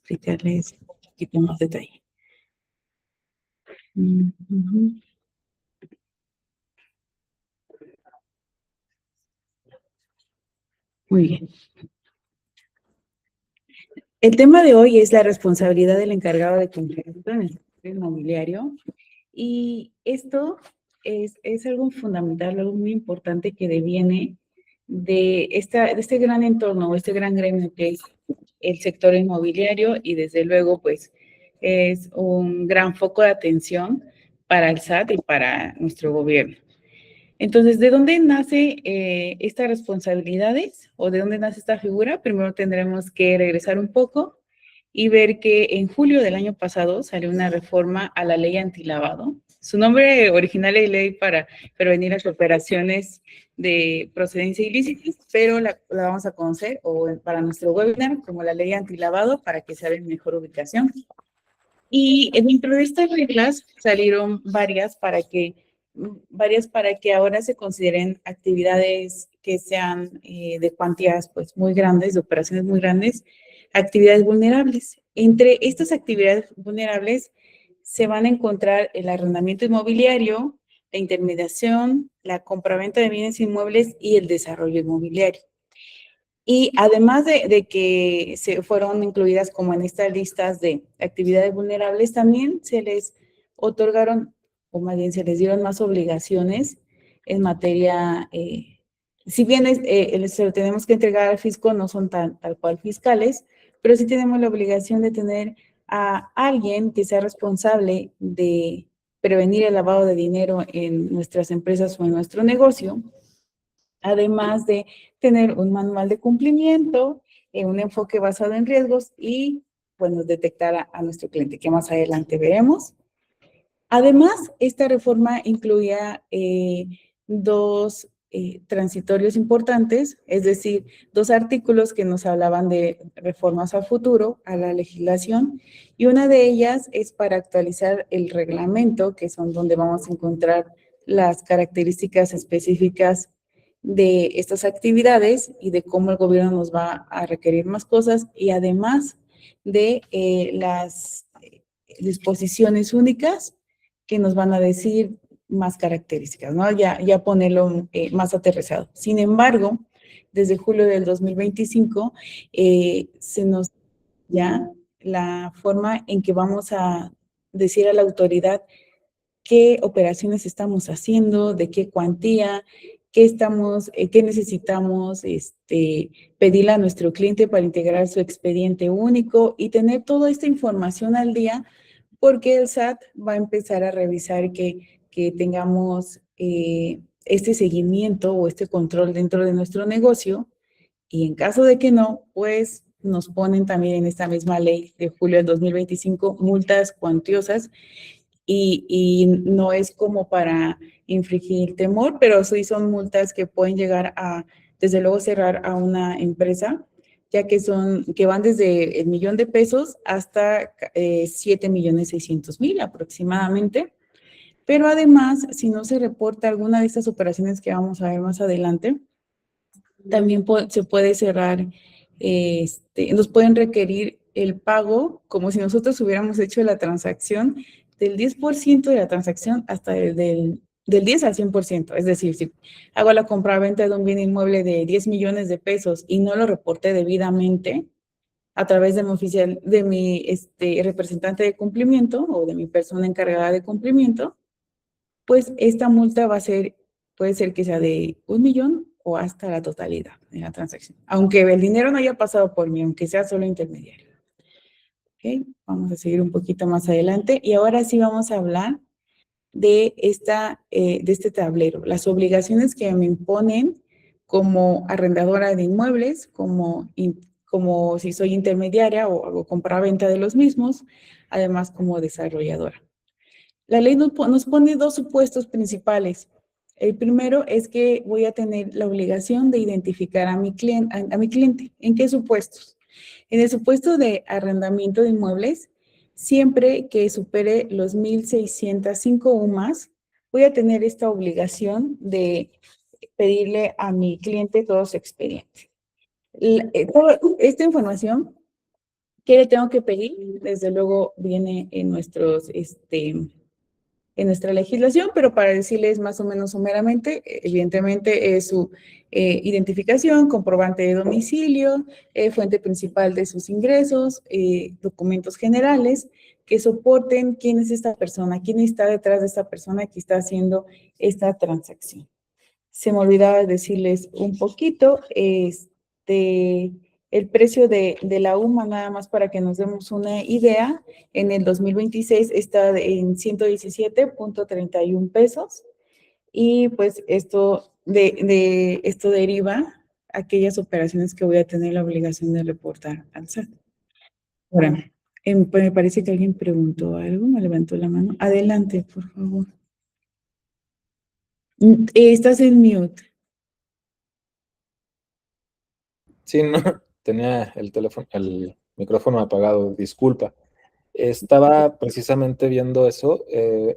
explicarles un poquito más detalle. Muy bien. El tema de hoy es la responsabilidad del encargado de cumplimiento en el sector inmobiliario. Y esto es algo fundamental, algo muy importante que deviene de este gran entorno, este gran gremio que es el sector inmobiliario y desde luego pues es un gran foco de atención para el SAT y para nuestro gobierno. Entonces, ¿de dónde nace estas responsabilidades o de dónde nace esta figura? Primero tendremos que regresar un poco y ver que en julio del año pasado salió una reforma a la ley antilavado. Su nombre original es Ley para Prevenir las Operaciones de Procedencia Ilícita, pero la vamos a conocer para nuestro webinar como la Ley Antilavado para que se den mejor ubicación. Y dentro de estas reglas salieron varias para que ahora se consideren actividades que sean de cuantías pues muy grandes, de operaciones muy grandes, actividades vulnerables. Entre estas actividades vulnerables se van a encontrar el arrendamiento inmobiliario, la intermediación, la compraventa de bienes inmuebles y el desarrollo inmobiliario. Y además de que se fueron incluidas como en estas listas de actividades vulnerables, también se les otorgaron, o más bien se les dieron más obligaciones en materia, si bien se lo tenemos que entregar al fisco, no son tal cual fiscales, pero sí tenemos la obligación de tener a alguien que sea responsable de prevenir el lavado de dinero en nuestras empresas o en nuestro negocio, además de tener un manual de cumplimiento, un enfoque basado en riesgos y, bueno, detectar a nuestro cliente, que más adelante veremos. Además, esta reforma incluía dos transitorios importantes, es decir, dos artículos que nos hablaban de reformas a futuro a la legislación, y una de ellas es para actualizar el reglamento, que son donde vamos a encontrar las características específicas de estas actividades y de cómo el gobierno nos va a requerir más cosas, y además de las disposiciones únicas que nos van a decir más características, ¿no? Ya ponerlo más aterrizado. Sin embargo, desde julio del 2025 se nos ya la forma en que vamos a decir a la autoridad qué operaciones estamos haciendo, de qué cuantía, qué necesitamos pedirle a nuestro cliente para integrar su expediente único y tener toda esta información al día, porque el SAT va a empezar a revisar que tengamos este seguimiento o este control dentro de nuestro negocio, y en caso de que no, pues nos ponen también en esta misma ley de julio del 2025 multas cuantiosas, y no es como para infligir temor, pero sí son multas que pueden llegar a, desde luego, cerrar a una empresa, ya que van desde el $1,000,000 hasta 7,600,000 aproximadamente. Pero además, si no se reporta alguna de estas operaciones que vamos a ver más adelante, también se puede cerrar, nos pueden requerir el pago como si nosotros hubiéramos hecho la transacción del 10% de la transacción hasta del 10 al 100%. Es decir, si hago la compra-venta de un bien inmueble de 10 millones de pesos y no lo reporté debidamente a través de mi oficial, de mi representante de cumplimiento o de mi persona encargada de cumplimiento, pues esta multa puede ser que sea de 1,000,000 o hasta la totalidad de la transacción, aunque el dinero no haya pasado por mí, aunque sea solo intermediario. ¿Ok? Vamos a seguir un poquito más adelante y ahora sí vamos a hablar de este tablero, las obligaciones que me imponen como arrendadora de inmuebles, como si soy intermediaria o hago compra-venta de los mismos, además como desarrolladora. La ley nos pone dos supuestos principales. El primero es que voy a tener la obligación de identificar a mi cliente. ¿En qué supuestos? En el supuesto de arrendamiento de inmuebles, siempre que supere los 1,605 UMAS, voy a tener esta obligación de pedirle a mi cliente todo su expediente. Toda esta información ¿Qué le tengo que pedir? Desde luego viene en en nuestra legislación, pero para decirles más o menos someramente, evidentemente es su identificación, comprobante de domicilio, fuente principal de sus ingresos, documentos generales que soporten quién es esta persona, quién está detrás de esta persona que está haciendo esta transacción. Se me olvidaba decirles un poquito, el precio de la UMA, nada más para que nos demos una idea, en el 2026 está en 117.31 pesos y pues esto deriva aquellas operaciones que voy a tener la obligación de reportar al SAT. Ahora, pues me parece que alguien preguntó algo, me levantó la mano. Adelante, por favor. Estás en mute. Sí, no, tenía el teléfono, el micrófono apagado, disculpa. Estaba precisamente viendo eso,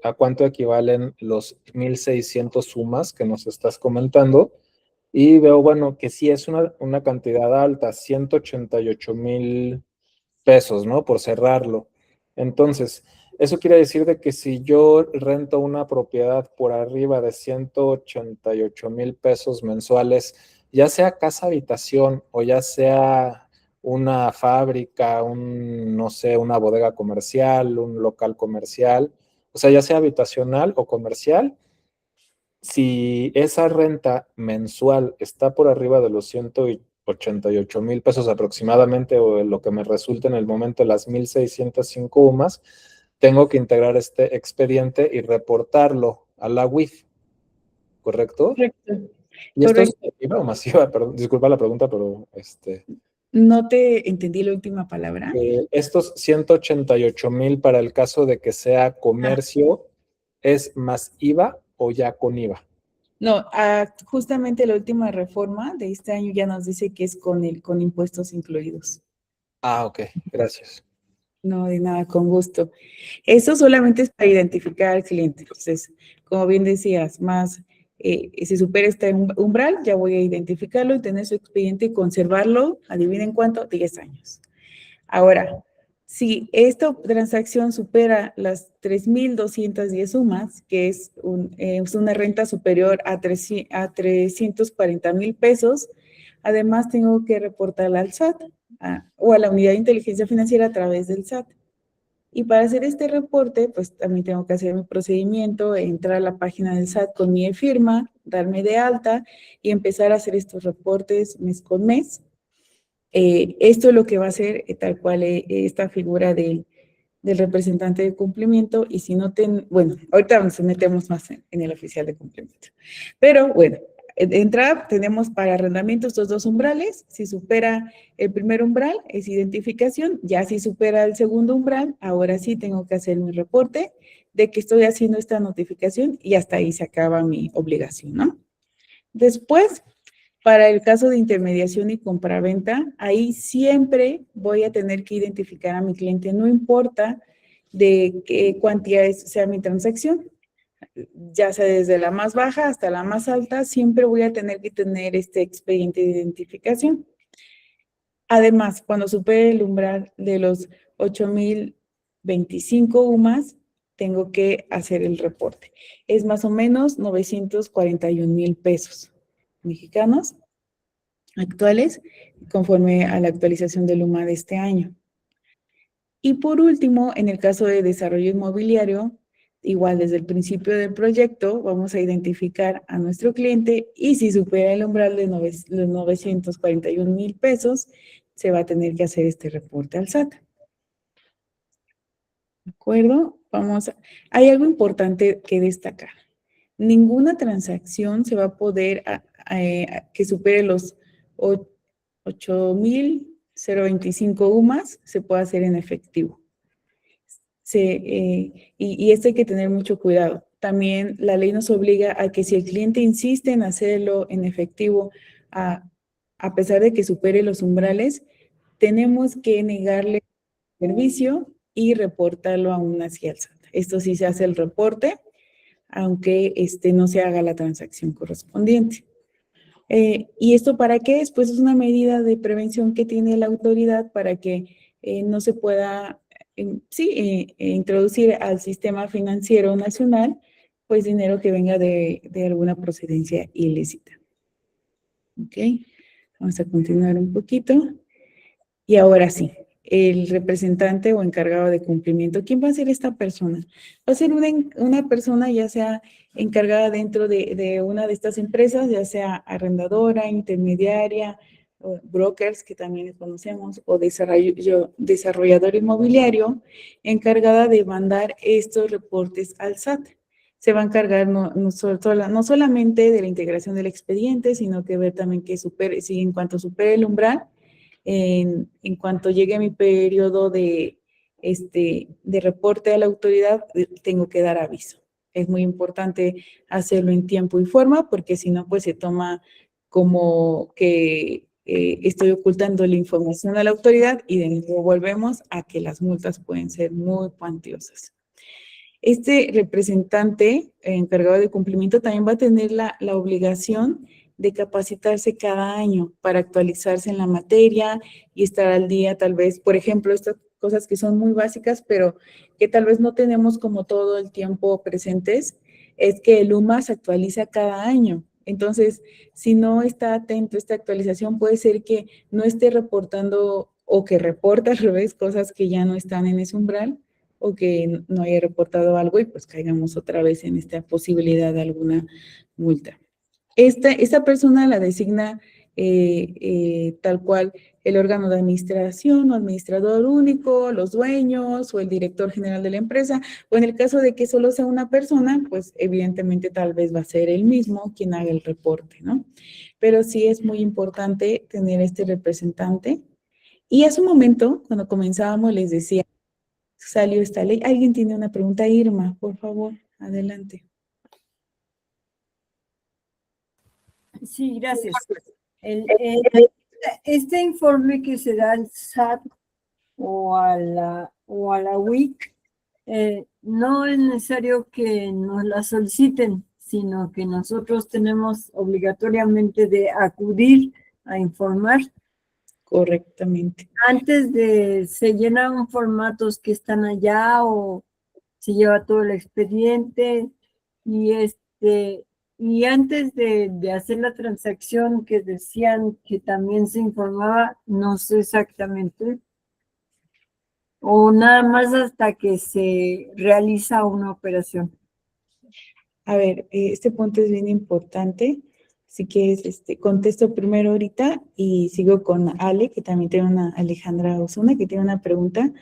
a cuánto equivalen los 1,600 sumas que nos estás comentando, y veo, bueno, que sí es una cantidad alta, 188,000 pesos, ¿no? Por cerrarlo. Entonces, eso quiere decir de que si yo rento una propiedad por arriba de 188,000 pesos mensuales, ya sea casa habitación o ya sea una fábrica, no sé, una bodega comercial, un local comercial, o sea, ya sea habitacional o comercial, si esa renta mensual está por arriba de los 188,000 pesos aproximadamente, o lo que me resulta en el momento de las 1,605 UMAS, tengo que integrar este expediente y reportarlo a la UIF, ¿correcto? Correcto. ¿Y esto es Correcto. activa o masiva? Perdón, disculpa la pregunta, pero No te entendí la última palabra. estos 188,000 para el caso de que sea comercio, ¿es más IVA o ya con IVA? No, justamente la última reforma de este año ya nos dice que es con impuestos incluidos. Ah, ok, gracias. No, de nada, con gusto. Eso solamente es para identificar al cliente. Entonces, como bien decías, si supera este umbral, ya voy a identificarlo y tener su expediente y conservarlo, adivinen cuánto, 10 años. Ahora, si esta transacción supera las 3,210 sumas, que es una renta superior a 340,000 pesos, además tengo que reportarla al SAT o a la Unidad de Inteligencia Financiera a través del SAT. Y para hacer este reporte, pues también tengo que hacer mi procedimiento, entrar a la página del SAT con mi firma, darme de alta y empezar a hacer estos reportes mes con mes. Esto es lo que va a hacer tal cual esta figura del representante de cumplimiento y si no bueno, ahorita nos metemos más en el oficial de cumplimiento. Pero bueno, de entrada tenemos para arrendamiento estos dos umbrales. Si supera el primer umbral es identificación, ya si supera el segundo umbral, ahora sí tengo que hacer mi reporte de que estoy haciendo esta notificación y hasta ahí se acaba mi obligación, ¿no? Después, para el caso de intermediación y compraventa, ahí siempre voy a tener que identificar a mi cliente, no importa de qué cantidad sea mi transacción, ya sea desde la más baja hasta la más alta, siempre voy a tener que tener este expediente de identificación. Además, cuando supere el umbral de los 8,025 UMAS, tengo que hacer el reporte. Es más o menos 941,000 pesos mexicanos actuales, conforme a la actualización del UMA de este año. Y por último, en el caso de desarrollo inmobiliario, igual desde el principio del proyecto, vamos a identificar a nuestro cliente y si supera el umbral de los 941,000 pesos, se va a tener que hacer este reporte al SAT. ¿De acuerdo? Hay algo importante que destacar. Ninguna transacción se va a poder que supere los 8,025 UMAS, se puede hacer en efectivo. Y esto hay que tener mucho cuidado. También la ley nos obliga a que si el cliente insiste en hacerlo en efectivo, a pesar de que supere los umbrales, tenemos que negarle el servicio y reportarlo aún así al SAT. Esto sí se hace el reporte, aunque no se haga la transacción correspondiente. ¿Y esto para qué es? Pues es una medida de prevención que tiene la autoridad para que no se pueda, introducir al sistema financiero nacional, pues dinero que venga de alguna procedencia ilícita. ¿Ok? Vamos a continuar un poquito. Y ahora sí, el representante o encargado de cumplimiento. ¿Quién va a ser esta persona? Va a ser una persona ya sea encargada dentro de una de estas empresas, ya sea arrendadora, intermediaria, o brokers, que también conocemos, o desarrollador inmobiliario, encargada de mandar estos reportes al SAT. Se va a encargar no solamente de la integración del expediente, sino que ver también que si en cuanto supere el umbral, en cuanto llegue mi periodo de reporte a la autoridad, tengo que dar aviso. Es muy importante hacerlo en tiempo y forma, porque si no, pues se toma como que estoy ocultando la información a la autoridad y de nuevo volvemos a que las multas pueden ser muy cuantiosas. Este representante encargado de cumplimiento también va a tener la obligación de capacitarse cada año para actualizarse en la materia y estar al día, tal vez, por ejemplo, estas cosas que son muy básicas, pero que tal vez no tenemos como todo el tiempo presentes, es que el UMA se actualiza cada año. Entonces, si no está atento a esta actualización, puede ser que no esté reportando o que reporta al revés cosas que ya no están en ese umbral, o que no haya reportado algo y pues caigamos otra vez en esta posibilidad de alguna multa. Esta persona la designa tal cual el órgano de administración o administrador único, los dueños o el director general de la empresa, o en el caso de que solo sea una persona, pues evidentemente tal vez va a ser él mismo quien haga el reporte, ¿no? Pero sí es muy importante tener este representante. Y a su momento, cuando comenzábamos, les decía, salió esta ley. ¿Alguien tiene una pregunta? Irma, por favor, adelante. Sí, gracias. Este informe que se da al SAT o a la UIC, no es necesario que nos la soliciten, sino que nosotros tenemos obligatoriamente de acudir a informar. Correctamente. Antes se llenan formatos que están allá o se lleva todo el expediente y antes de hacer la transacción que decían que también se informaba, no sé exactamente, o nada más hasta que se realiza una operación. A ver, este punto es bien importante. Así que contesto primero ahorita y sigo con Ale, que también tiene Alejandra Osuna, que tiene una pregunta.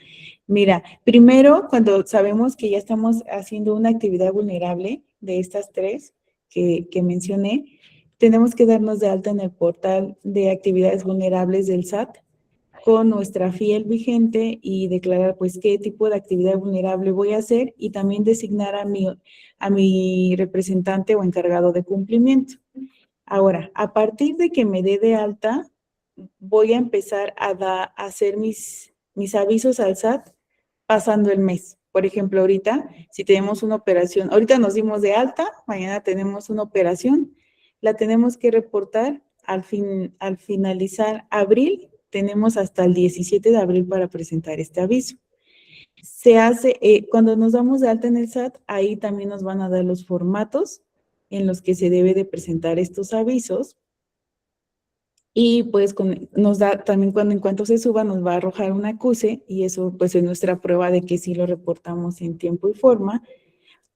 Mira, primero, cuando sabemos que ya estamos haciendo una actividad vulnerable de estas tres que mencioné, tenemos que darnos de alta en el portal de actividades vulnerables del SAT con nuestra fiel vigente y declarar pues qué tipo de actividad vulnerable voy a hacer y también designar a mi representante o encargado de cumplimiento. Ahora, a partir de que me dé de alta, voy a empezar a hacer mis avisos al SAT pasando el mes. Por ejemplo, ahorita, si tenemos una operación, ahorita nos dimos de alta, mañana tenemos una operación, la tenemos que reportar al finalizar abril, tenemos hasta el 17 de abril para presentar este aviso. Se hace, cuando nos damos de alta en el SAT, ahí también nos van a dar los formatos en los que se debe de presentar estos avisos. Y pues nos da también en cuanto se suba nos va a arrojar un acuse y eso pues es nuestra prueba de que sí lo reportamos en tiempo y forma.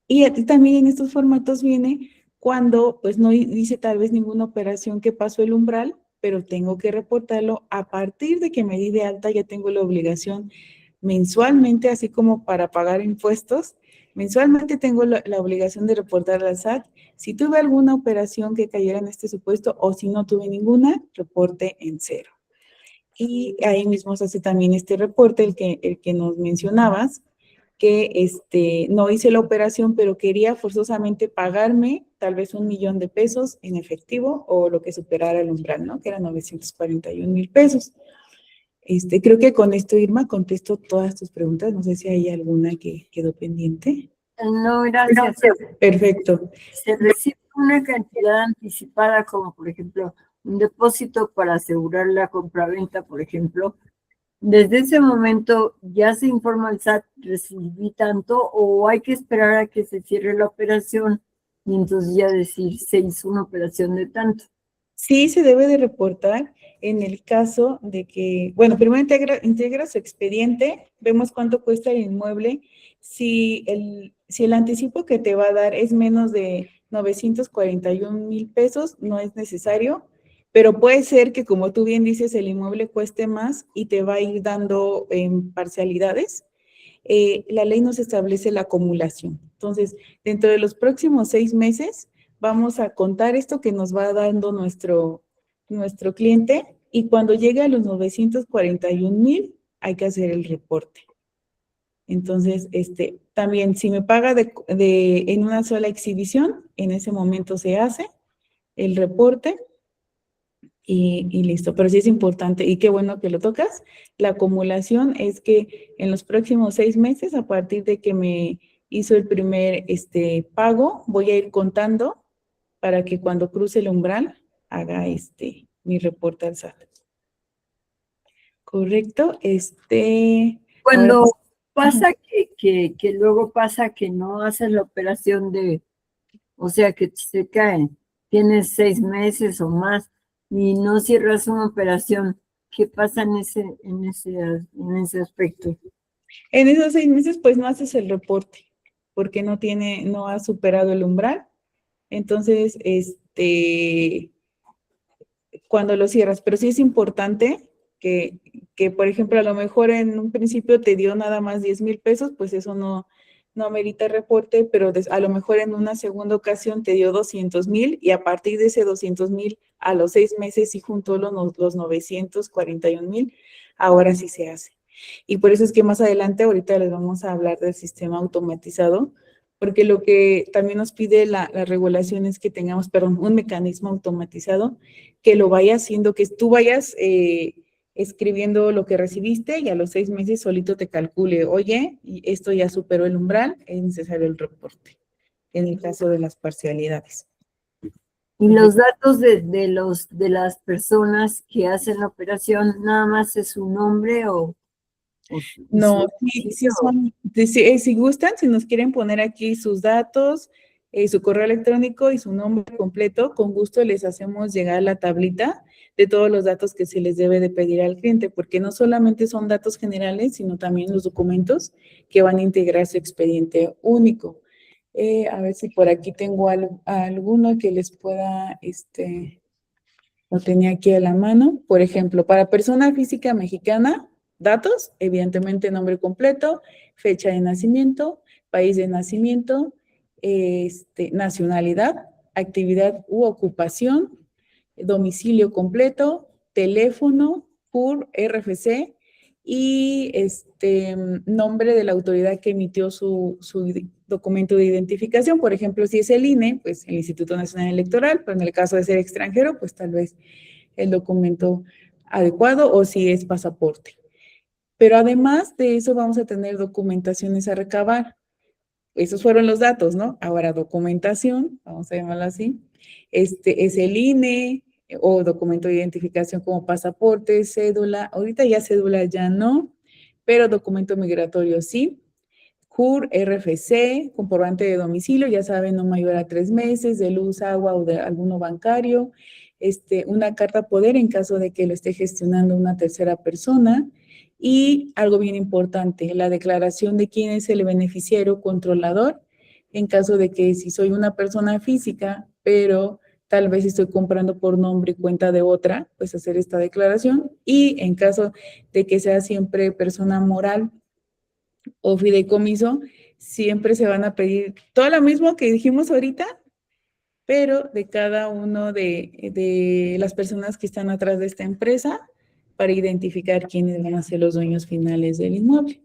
Y también en estos formatos viene cuando pues no dice tal vez ninguna operación que pasó el umbral, pero tengo que reportarlo a partir de que me di de alta, ya tengo la obligación mensualmente, así como para pagar impuestos, mensualmente tengo la obligación de reportar al SAT. Si tuve alguna operación que cayera en este supuesto o si no tuve ninguna, reporte en cero. Y ahí mismo se hace también este reporte, el que nos mencionabas, que no hice la operación, pero quería forzosamente pagarme tal vez $1,000,000 en efectivo o lo que superara el umbral, ¿no? Que eran 941,000 pesos. Creo que con esto, Irma, contesto todas tus preguntas. No sé si hay alguna que quedó pendiente. No, gracias. Perfecto. Se recibe una cantidad anticipada, como por ejemplo un depósito para asegurar la compraventa, por ejemplo, desde ese momento ya se informa al SAT, recibí tanto, o hay que esperar a que se cierre la operación y entonces ya decir, se hizo una operación de tanto. Sí se debe de reportar en el caso de que, bueno, primero integra su expediente, vemos cuánto cuesta el inmueble. Si el anticipo que te va a dar es menos de 941,000 pesos, no es necesario, pero puede ser que, como tú bien dices, el inmueble cueste más y te va a ir dando en parcialidades. La ley nos establece la acumulación. Entonces, dentro de los próximos 6 meses, vamos a contar esto que nos va dando nuestro cliente y cuando llegue a los 941,000, hay que hacer el reporte. Entonces, también si me paga en una sola exhibición, en ese momento se hace el reporte y listo. Pero sí es importante, y qué bueno que lo tocas, la acumulación es que en los próximos 6 meses, a partir de que me hizo el primer pago, voy a ir contando para que cuando cruce el umbral haga mi reporte al SAT. ¿Correcto? Ahora, Cuando pasa que luego pasa que no haces la operación o sea, que se cae, tienes 6 meses o más y no cierras una operación, ¿qué pasa en ese aspecto? en esos 6 meses, pues no haces el reporte, porque no ha superado el umbral. Entonces, cuando lo cierras, pero sí es importante que, por ejemplo, a lo mejor en un principio te dio nada más 10,000 pesos, pues eso no amerita reporte, pero a lo mejor en una segunda ocasión te dio 200,000 y a partir de ese 200,000 a los 6 meses sí juntó los 941,000, ahora sí se hace. Y por eso es que más adelante, ahorita les vamos a hablar del sistema automatizado, porque lo que también nos pide la regulación es que tengamos, un mecanismo automatizado que lo vaya haciendo, que tú vayas escribiendo lo que recibiste y a los 6 meses solito te calcule, oye, esto ya superó el umbral, es necesario el reporte, en el caso de las parcialidades. Y los datos de las personas que hacen la operación, nada más es su nombre o No, su sí son, si gustan, si nos quieren poner aquí sus datos, su correo electrónico y su nombre completo, con gusto les hacemos llegar la tablita de todos los datos que se les debe de pedir al cliente, porque no solamente son datos generales, sino también los documentos que van a integrar su expediente único. A ver si por aquí tengo alguno que les pueda, lo tenía aquí a la mano. Por ejemplo, para persona física mexicana, datos, evidentemente nombre completo, fecha de nacimiento, país de nacimiento, nacionalidad, actividad u ocupación, domicilio completo, teléfono, CUR, RFC y nombre de la autoridad que emitió su documento de identificación. Por ejemplo, si es el INE, pues el Instituto Nacional Electoral, pero en el caso de ser extranjero, pues tal vez el documento adecuado o si es pasaporte. Pero además de eso vamos a tener documentaciones a recabar. Esos fueron los datos, ¿no? Ahora documentación, vamos a llamarlo así, es el INE o documento de identificación como pasaporte, cédula, ahorita ya cédula ya no, pero documento migratorio sí, CUR, RFC, comprobante de domicilio, ya saben, no mayor a 3 meses, de luz, agua o de alguno bancario, una carta poder en caso de que lo esté gestionando una tercera persona, y algo bien importante, la declaración de quién es el beneficiario controlador, en caso de que si soy una persona física, pero tal vez estoy comprando por nombre y cuenta de otra, pues hacer esta declaración, y en caso de que sea siempre persona moral o fideicomiso, siempre se van a pedir todo lo mismo que dijimos ahorita, pero de cada uno de las personas que están atrás de esta empresa para identificar quiénes van a ser los dueños finales del inmueble.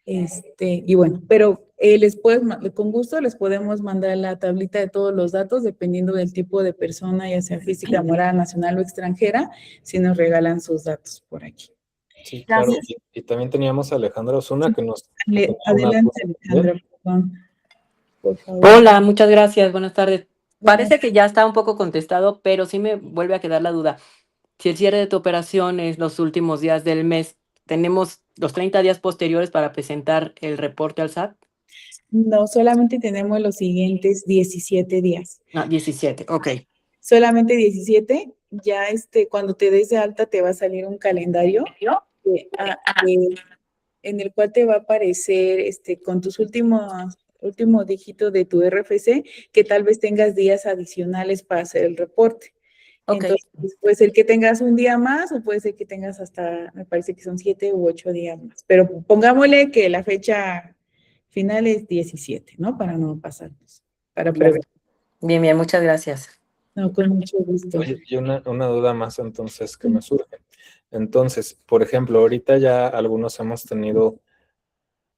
Y bueno, pero con gusto les podemos mandar la tablita de todos los datos dependiendo del tipo de persona, ya sea física, moral, nacional o extranjera, si nos regalan sus datos por aquí. Sí, claro. Gracias. Y también teníamos a Alejandra Osuna que nos... Adelante, Alejandra, perdón, por favor. Hola, muchas gracias. Buenas tardes. Parece que ya está un poco contestado, pero sí me vuelve a quedar la duda. Si el cierre de tu operación es los últimos días del mes, tenemos los 30 días posteriores para presentar el reporte al SAT. No, solamente tenemos los siguientes 17 días. No, 17, ok. Solamente 17, ya cuando te des de alta te va a salir un calendario en el cual te va a aparecer con tus último dígito de tu RFC, que tal vez tengas días adicionales para hacer el reporte. Ok. Entonces, puede ser que tengas un día más o puede ser que tengas hasta, me parece que son 7 u 8 días más. Pero pongámosle que la fecha final es 17, ¿no? Para no pasarnos, para prever. Bien, bien, muchas gracias. No, con mucho gusto. Oye, y una duda más entonces que me surge. Entonces, por ejemplo, ahorita ya algunos hemos tenido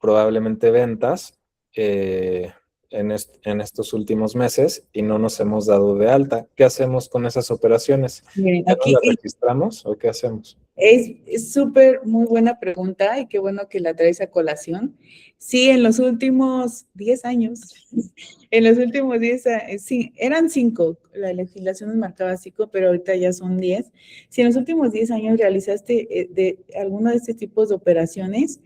probablemente ventas en estos últimos meses y no nos hemos dado de alta. ¿Qué hacemos con esas operaciones? Miren, ¿Ya no aquí las registramos o qué hacemos? es súper muy buena pregunta y qué bueno que la traes a colación. Sí, en los últimos 10 años, sí, eran 5, la legislación nos marcaba 5, pero ahorita ya son 10. Si en los últimos 10 años realizaste de alguno de estos tipos de operaciones,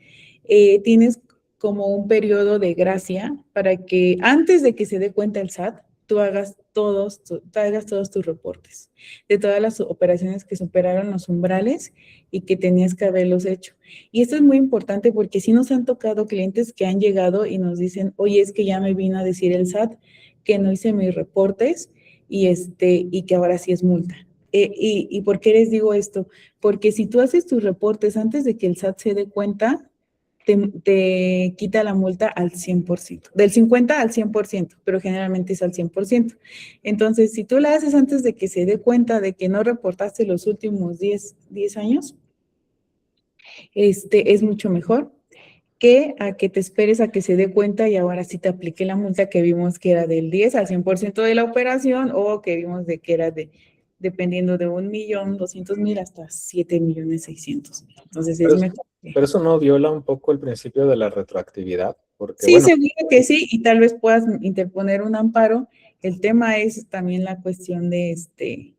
tienes como un periodo de gracia para que antes de que se dé cuenta el SAT, tú hagas todos tus reportes de todas las operaciones que superaron los umbrales y que tenías que haberlos hecho. Y esto es muy importante porque sí nos han tocado clientes que han llegado y nos dicen, oye, es que ya me vino a decir el SAT que no hice mis reportes y que ahora sí es multa. ¿Y por qué les digo esto? Porque si tú haces tus reportes antes de que el SAT se dé cuenta, te quita la multa al 100%, del 50 al 100%, pero generalmente es al 100%. Entonces, si tú la haces antes de que se dé cuenta de que no reportaste los últimos 10 años, es mucho mejor que a que te esperes a que se dé cuenta y ahora sí te aplique la multa que vimos que era del 10 al 100% de la operación o que vimos de que era dependiendo de 1.200.000 hasta 7.600.000. Entonces, es mejor. Pero eso no viola un poco el principio de la retroactividad, porque Sí, bueno, seguro que sí, y tal vez puedas interponer un amparo. El tema es también la cuestión de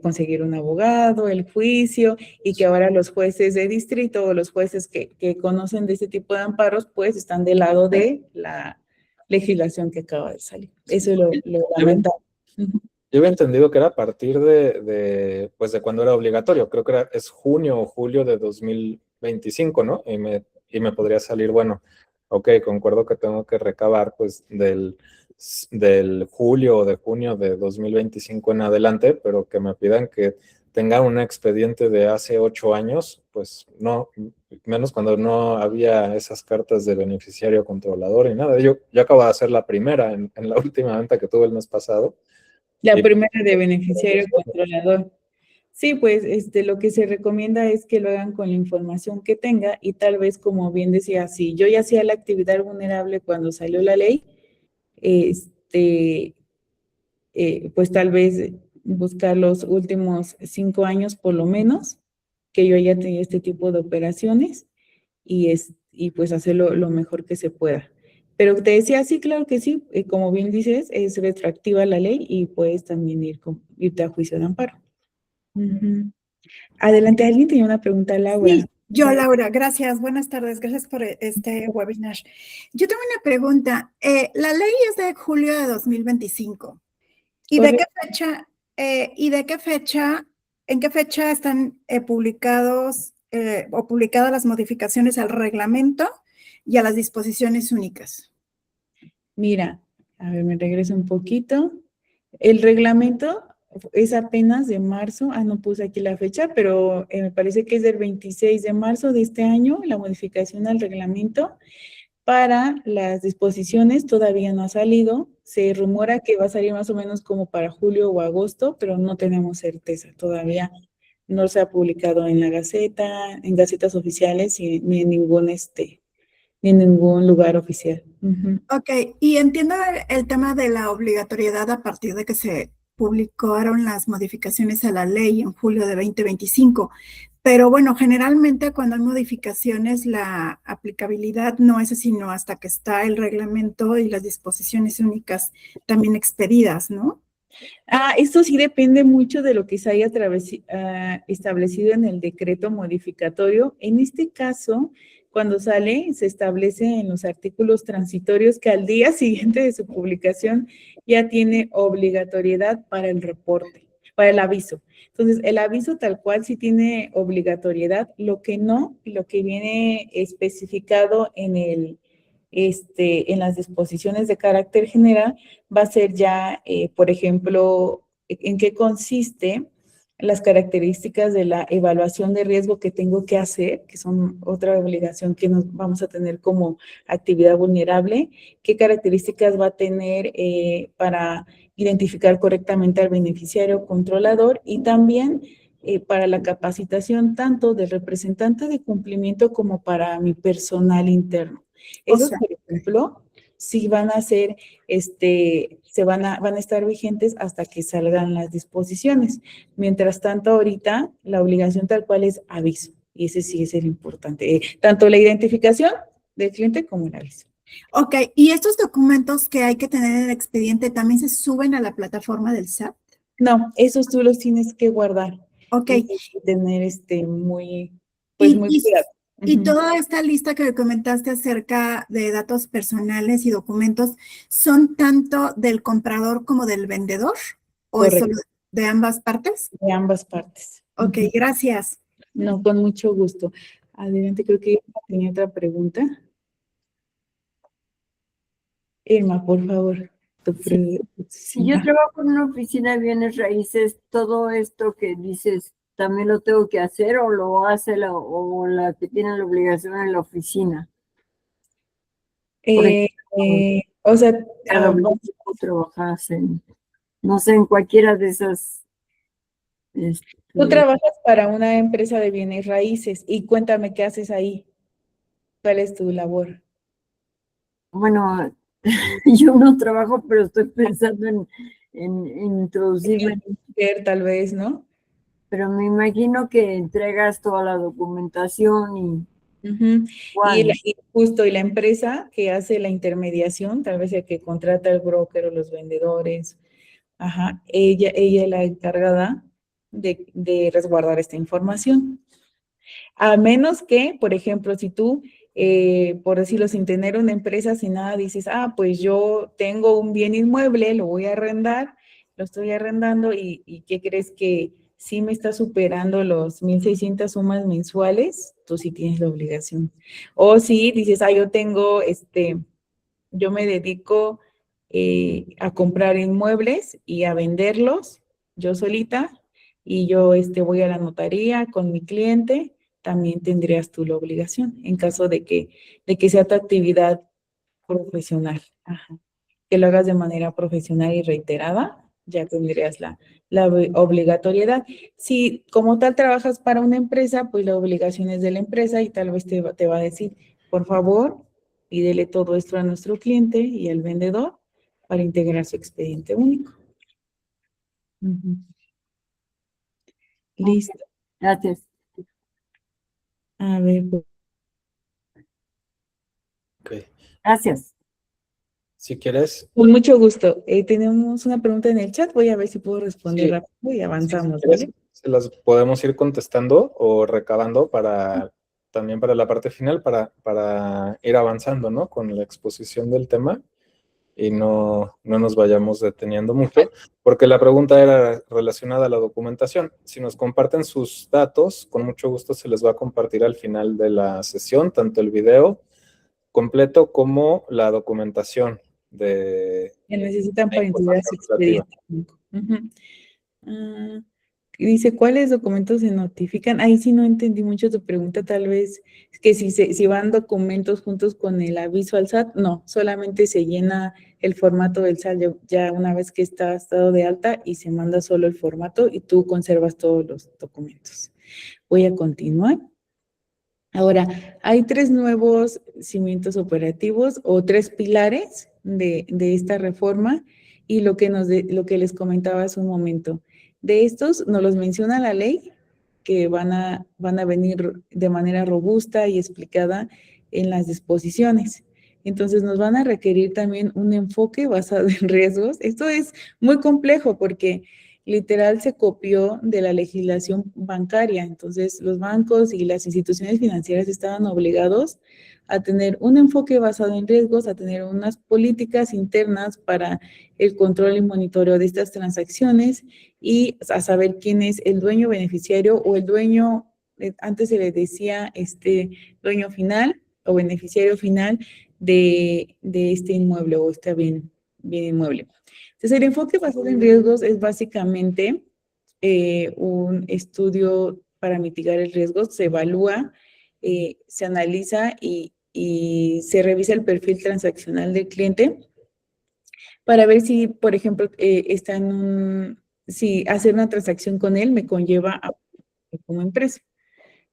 conseguir un abogado, el juicio, y que ahora los jueces de distrito o los jueces que conocen de este tipo de amparos, pues están del lado de la legislación que acaba de salir. Eso es lo lamentable. yo había entendido que era a partir pues de cuando era obligatorio. Creo que es junio o julio de 2025, ¿no? Y me podría salir, bueno, ok, concuerdo que tengo que recabar pues del julio o de junio de 2025 en adelante, pero que me pidan que tenga un expediente de hace 8 años, pues no, menos cuando no había esas cartas de beneficiario controlador y nada. Yo acabo de hacer la primera en la última venta que tuve el mes pasado. La primera de beneficiario controlador. Sí, pues lo que se recomienda es que lo hagan con la información que tenga y tal vez, como bien decía, si yo ya hacía la actividad vulnerable cuando salió la ley, pues tal vez buscar los últimos 5 años por lo menos, que yo haya tenido este tipo de operaciones y pues hacerlo lo mejor que se pueda. Pero te decía, sí, claro que sí, como bien dices, es retroactiva la ley y puedes también irte a juicio de amparo. Adelante, alguien tenía una pregunta, Laura. Sí, yo, Laura, gracias. Buenas tardes. Gracias por este webinar. Yo tengo una pregunta. La ley es de julio de 2025. ¿Y de qué fecha, en qué fecha están publicadas las modificaciones al reglamento y a las disposiciones únicas? Mira, a ver, me regreso un poquito. El reglamento es apenas de marzo, no puse aquí la fecha, pero me parece que es del 26 de marzo de este año, la modificación al reglamento. Para las disposiciones todavía no ha salido, se rumora que va a salir más o menos como para julio o agosto, pero no tenemos certeza, todavía no se ha publicado en la Gaceta, en gacetas oficiales ni en ningún lugar oficial. Ok, y entiendo el tema de la obligatoriedad a partir de que se publicaron las modificaciones a la ley en julio de 2025, pero bueno, generalmente cuando hay modificaciones la aplicabilidad no es sino hasta que está el reglamento y las disposiciones únicas también expedidas, ¿no? Esto sí depende mucho de lo que se haya establecido en el decreto modificatorio. En este caso, cuando sale, se establece en los artículos transitorios que al día siguiente de su publicación ya tiene obligatoriedad para el reporte, para el aviso. Entonces, el aviso tal cual sí tiene obligatoriedad, lo que no, lo que viene especificado en las disposiciones de carácter general va a ser ya, por ejemplo, en qué consiste las características de la evaluación de riesgo que tengo que hacer, que son otra obligación que nos vamos a tener como actividad vulnerable, qué características va a tener para identificar correctamente al beneficiario controlador y también para la capacitación tanto del representante de cumplimiento como para mi personal interno. Esos, sea, por ejemplo, sí van a ser, van a estar vigentes hasta que salgan las disposiciones. Mientras tanto, ahorita la obligación tal cual es aviso, y ese sí es el importante, tanto la identificación del cliente como el aviso. Ok, ¿y estos documentos que hay que tener en el expediente también se suben a la plataforma del SAT? No, esos tú los tienes que guardar. Ok. Y tener muy Y cuidado. toda esta lista que comentaste acerca de datos personales y documentos, ¿son tanto del comprador como del vendedor? ¿O es solo Correcto. de ambas partes? De ambas partes. Ok, gracias. No, con mucho gusto. Adelante, creo que tenía otra pregunta. Irma, por favor. Si yo trabajo en una oficina de bienes raíces, todo esto que dices, ¿también lo tengo que hacer o lo hace la que tiene la obligación en la oficina? O sea, Tú trabajas no sé, en cualquiera de esas. tú trabajas para una empresa de bienes raíces y cuéntame qué haces ahí. ¿Cuál es tu labor? Bueno, yo no trabajo, pero estoy pensando en introducirme. Tal vez, ¿no? Pero me imagino que entregas toda la documentación y y la empresa que hace la intermediación, tal vez el que contrata el broker o los vendedores, ella es la encargada de resguardar esta información. A menos que, por ejemplo, si tú, por decirlo, sin tener una empresa, sin nada, dices, pues yo tengo un bien inmueble, lo voy a arrendar, lo estoy arrendando y ¿qué crees que sí me está superando los 1,600 sumas mensuales? Tú sí tienes la obligación. O si dices, yo me dedico a comprar inmuebles y a venderlos yo solita y yo voy a la notaría con mi cliente, también tendrías tú la obligación en caso de que sea tu actividad profesional. Que lo hagas de manera profesional y reiterada, ya tendrías la obligatoriedad. Si como tal trabajas para una empresa, pues la obligación es de la empresa y tal vez te va a decir, por favor, pídele todo esto a nuestro cliente y al vendedor para integrar su expediente único. Listo. Gracias. A ver. Okay. Gracias. Si quieres. Con mucho gusto. Tenemos una pregunta en el chat. Voy a ver si puedo responder rápido y avanzamos. Si quieres, se las podemos ir contestando o recabando también para la parte final, para ir avanzando, ¿no? Con la exposición del tema y no nos vayamos deteniendo mucho, porque la pregunta era relacionada a la documentación. Si nos comparten sus datos, con mucho gusto se les va a compartir al final de la sesión, tanto el video completo como la documentación que necesitan para integrar su expediente. Dice, ¿cuáles documentos se notifican? Ahí sí no entendí mucho tu pregunta, tal vez que si van documentos juntos con el aviso al SAT, no, solamente se llena el formato del SAT ya una vez que está dado de alta y se manda solo el formato y tú conservas todos los documentos. Voy a continuar. Ahora, hay 3 nuevos cimientos operativos o 3 pilares de esta reforma y lo que les comentaba hace un momento. De estos nos los menciona la ley, que van a venir de manera robusta y explicada en las disposiciones. Entonces nos van a requerir también un enfoque basado en riesgos. Esto es muy complejo porque literal se copió de la legislación bancaria. Entonces los bancos y las instituciones financieras estaban obligados a tener un enfoque basado en riesgos, a tener unas políticas internas para el control y monitoreo de estas transacciones y a saber quién es el dueño beneficiario o el dueño, antes se le decía dueño final o beneficiario final de este inmueble o este bien inmueble. Entonces, el enfoque basado en riesgos es básicamente un estudio para mitigar el riesgo, se evalúa, se analiza y se revisa el perfil transaccional del cliente para ver si, por ejemplo, si hacer una transacción con él me conlleva a como empresa.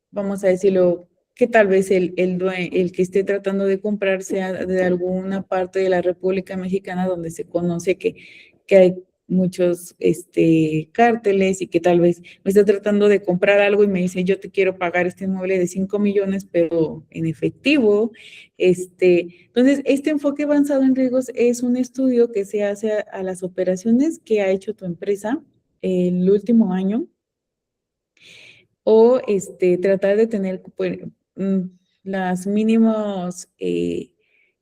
Vamos a decirlo, que tal vez el que esté tratando de comprar sea de alguna parte de la República Mexicana donde se conoce que hay muchos cárteles y que tal vez me está tratando de comprar algo y me dice, yo te quiero pagar este inmueble de 5 millones, pero en efectivo. Entonces, este enfoque avanzado en riesgos es un estudio que se hace a las operaciones que ha hecho tu empresa el último año, o tratar de tener pues, las mínimas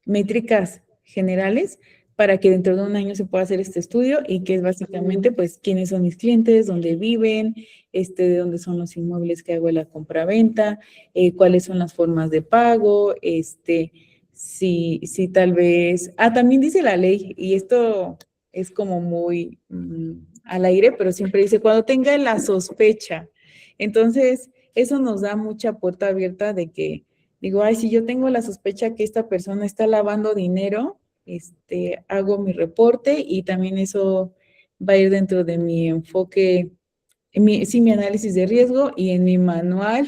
métricas generales para que dentro de un año se pueda hacer este estudio y que es básicamente pues quiénes son mis clientes, dónde viven, de dónde son los inmuebles que hago la compraventa, cuáles son las formas de pago, si tal vez, también dice la ley, y esto es como muy al aire, pero siempre dice, cuando tenga la sospecha. Entonces, eso nos da mucha puerta abierta de que, digo, ay, si yo tengo la sospecha que esta persona está lavando dinero, hago mi reporte y también eso va a ir dentro de mi enfoque, mi análisis de riesgo y en mi manual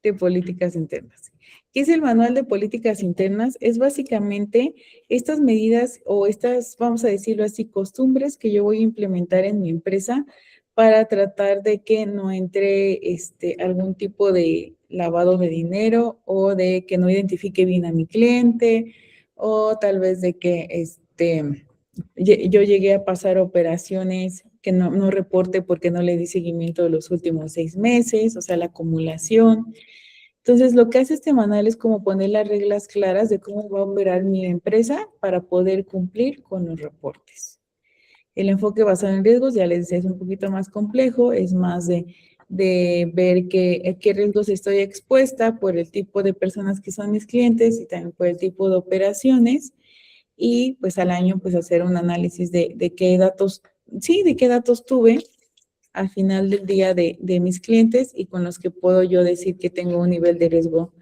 de políticas internas. ¿Qué es el manual de políticas internas? Es básicamente estas medidas o estas, vamos a decirlo así, costumbres que yo voy a implementar en mi empresa para tratar de que no entre algún tipo de lavado de dinero o de que no identifique bien a mi cliente o tal vez de que yo llegué a pasar operaciones que no reporte porque no le di seguimiento de los últimos 6 meses, o sea, la acumulación. Entonces, lo que hace este manual es como poner las reglas claras de cómo va a operar mi empresa para poder cumplir con los reportes. El enfoque basado en riesgos, ya les decía, es un poquito más complejo, es más de ver qué riesgos estoy expuesta por el tipo de personas que son mis clientes y también por el tipo de operaciones. Y pues al año pues hacer un análisis de qué datos, de qué datos tuve al final del día de mis clientes y con los que puedo yo decir que tengo un nivel de riesgo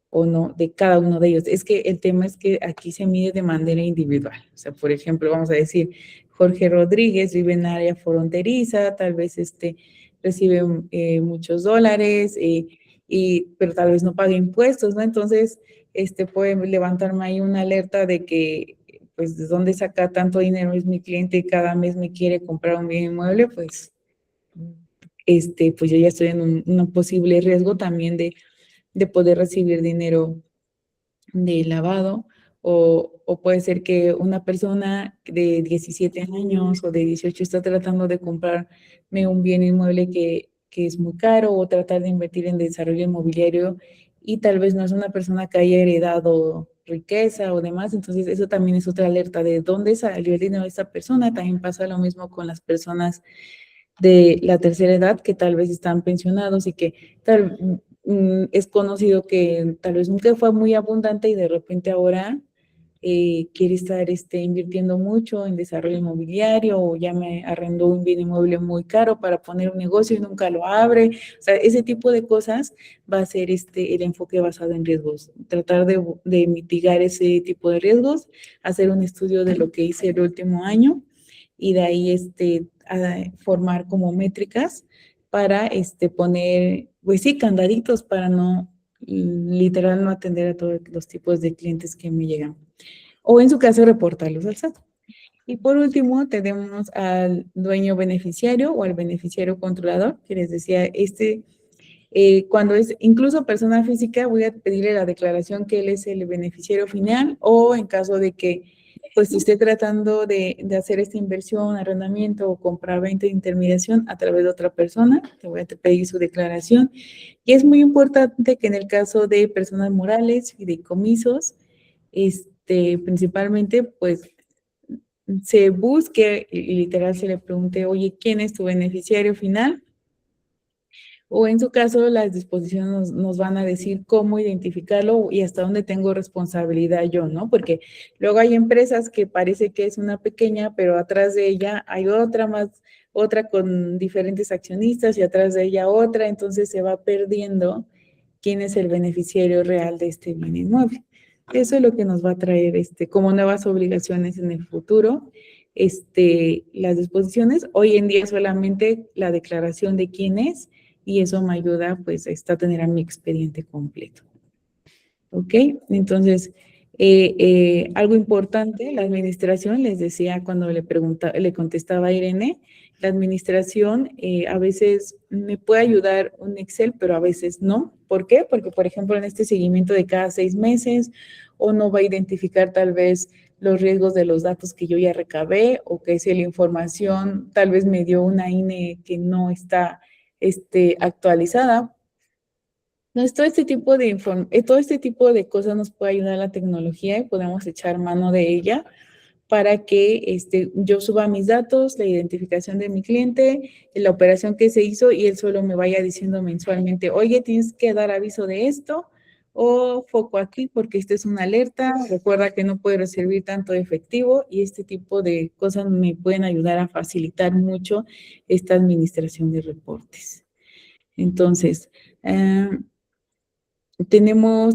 o no de cada uno de ellos. Es que el tema es que aquí se mide de manera individual. O sea, por ejemplo, vamos a decir, Jorge Rodríguez vive en área fronteriza, tal vez recibe muchos dólares, pero tal vez no paga impuestos, ¿no? Entonces, puede levantarme ahí una alerta de que, pues, ¿de dónde saca tanto dinero? Es mi cliente y cada mes me quiere comprar un bien inmueble, pues yo ya estoy en un posible riesgo también de poder recibir dinero de lavado, o puede ser que una persona de 17 años o de 18 está tratando de comprarme un bien inmueble que es muy caro o tratar de invertir en desarrollo inmobiliario y tal vez no es una persona que haya heredado riqueza o demás, entonces eso también es otra alerta de dónde salió el dinero de esta persona. También pasa lo mismo con las personas de la tercera edad que tal vez están pensionados y que es conocido que tal vez nunca fue muy abundante y de repente ahora quiere estar invirtiendo mucho en desarrollo inmobiliario o ya me arrendó un bien inmueble muy caro para poner un negocio y nunca lo abre. O sea, ese tipo de cosas va a ser el enfoque basado en riesgos. Tratar de mitigar ese tipo de riesgos, hacer un estudio de lo que hice el último año y de ahí a formar como métricas para poner, pues sí, candaditos para no, literal, no atender a todos los tipos de clientes que me llegan. O en su caso, reportarlos al SAT. Y por último, tenemos al dueño beneficiario o al beneficiario controlador, que les decía, Cuando es incluso persona física, voy a pedirle la declaración que él es el beneficiario final, o en caso de que pues esté tratando de hacer esta inversión, arrendamiento o compra-venta de intermediación a través de otra persona, te voy a pedir su declaración. Y es muy importante que en el caso de personas morales, fideicomisos, principalmente, pues se busque y literal se le pregunte, oye, ¿quién es tu beneficiario final? O en su caso, las disposiciones nos van a decir cómo identificarlo y hasta dónde tengo responsabilidad yo, ¿no? Porque luego hay empresas que parece que es una pequeña, pero atrás de ella hay otra más, otra con diferentes accionistas y atrás de ella otra, entonces se va perdiendo quién es el beneficiario real de este bien inmueble. Eso es lo que nos va a traer como nuevas obligaciones en el futuro. Las disposiciones, hoy en día solamente la declaración de quién es, y eso me ayuda pues a tener a mi expediente completo. ¿Ok? Entonces, algo importante, la administración, les decía cuando le contestaba a Irene, la administración a veces me puede ayudar un Excel, pero a veces no. ¿Por qué? Porque, por ejemplo, en este seguimiento de cada 6 meses, o no va a identificar tal vez los riesgos de los datos que yo ya recabé, o que si la información tal vez me dio una INE que no está actualizada. Entonces, todo este tipo de cosas nos puede ayudar la tecnología y podemos echar mano de ella para que yo suba mis datos, la identificación de mi cliente, la operación que se hizo, y él solo me vaya diciendo mensualmente, oye, tienes que dar aviso de esto, o foco aquí porque esta es una alerta, recuerda que no puede recibir tanto efectivo, y este tipo de cosas me pueden ayudar a facilitar mucho esta administración de reportes. Entonces,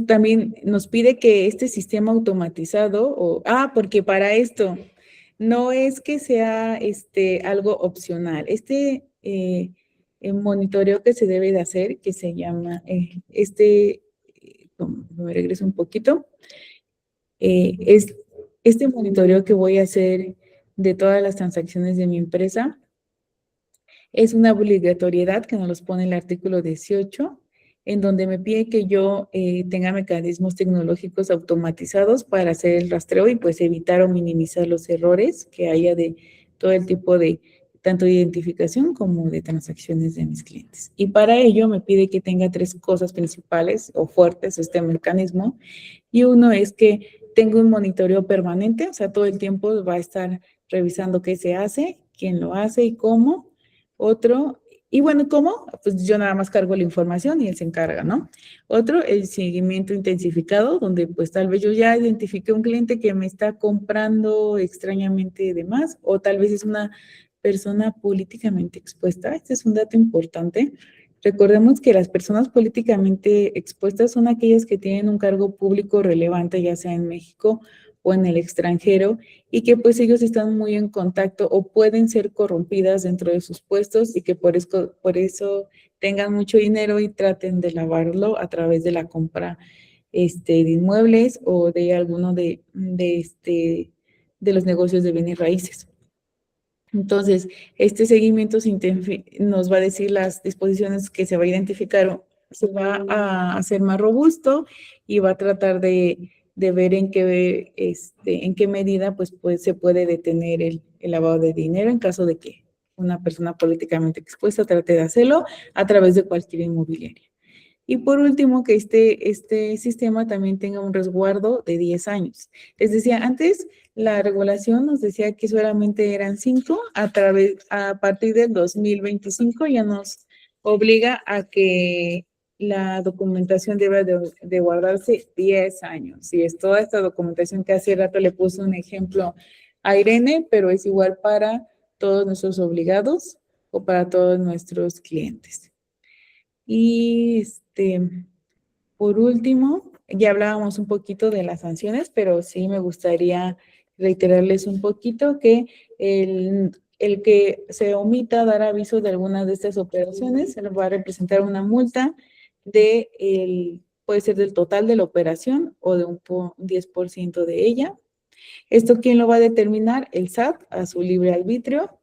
también nos pide que este sistema automatizado, porque para esto no es que sea algo opcional. Monitoreo que se debe de hacer, que se llama, me regreso un poquito, es este monitoreo que voy a hacer de todas las transacciones de mi empresa. Es una obligatoriedad que nos los pone el artículo 18, en donde me pide que yo tenga mecanismos tecnológicos automatizados para hacer el rastreo y pues evitar o minimizar los errores que haya de todo el tipo de, tanto de identificación como de transacciones de mis clientes. Y para ello me pide que tenga 3 cosas principales o fuertes este mecanismo, y uno es que tenga un monitoreo permanente, o sea, todo el tiempo va a estar revisando qué se hace, quién lo hace y cómo. Otro, y bueno, ¿cómo? Pues yo nada más cargo la información y él se encarga, ¿no? Otro, el seguimiento intensificado, donde pues tal vez yo ya identifiqué un cliente que me está comprando extrañamente de más, o tal vez es una persona políticamente expuesta. Este es un dato importante. Recordemos que las personas políticamente expuestas son aquellas que tienen un cargo público relevante, ya sea en México o en el extranjero, y que pues ellos están muy en contacto o pueden ser corrompidas dentro de sus puestos, y que por eso tengan mucho dinero y traten de lavarlo a través de la compra de inmuebles o de alguno de los negocios de bienes raíces. Entonces, este seguimiento nos va a decir las disposiciones que se va a identificar, se va a hacer más robusto, y va a tratar de ver en qué medida pues se puede detener el lavado de dinero en caso de que una persona políticamente expuesta trate de hacerlo a través de cualquier inmobiliaria. Y por último, que este sistema también tenga un resguardo de 10 años. Les decía, antes la regulación nos decía que solamente eran 5, a partir del 2025 ya nos obliga a que la documentación debe de guardarse 10 años. Y es toda esta documentación que hace rato le puse un ejemplo a Irene, pero es igual para todos nuestros obligados o para todos nuestros clientes. Y por último, ya hablábamos un poquito de las sanciones, pero sí me gustaría reiterarles un poquito que el que se omita dar aviso de alguna de estas operaciones se nos va a representar una multa puede ser del total de la operación o de un 10% de ella. ¿Esto quién lo va a determinar? El SAT, a su libre arbitrio.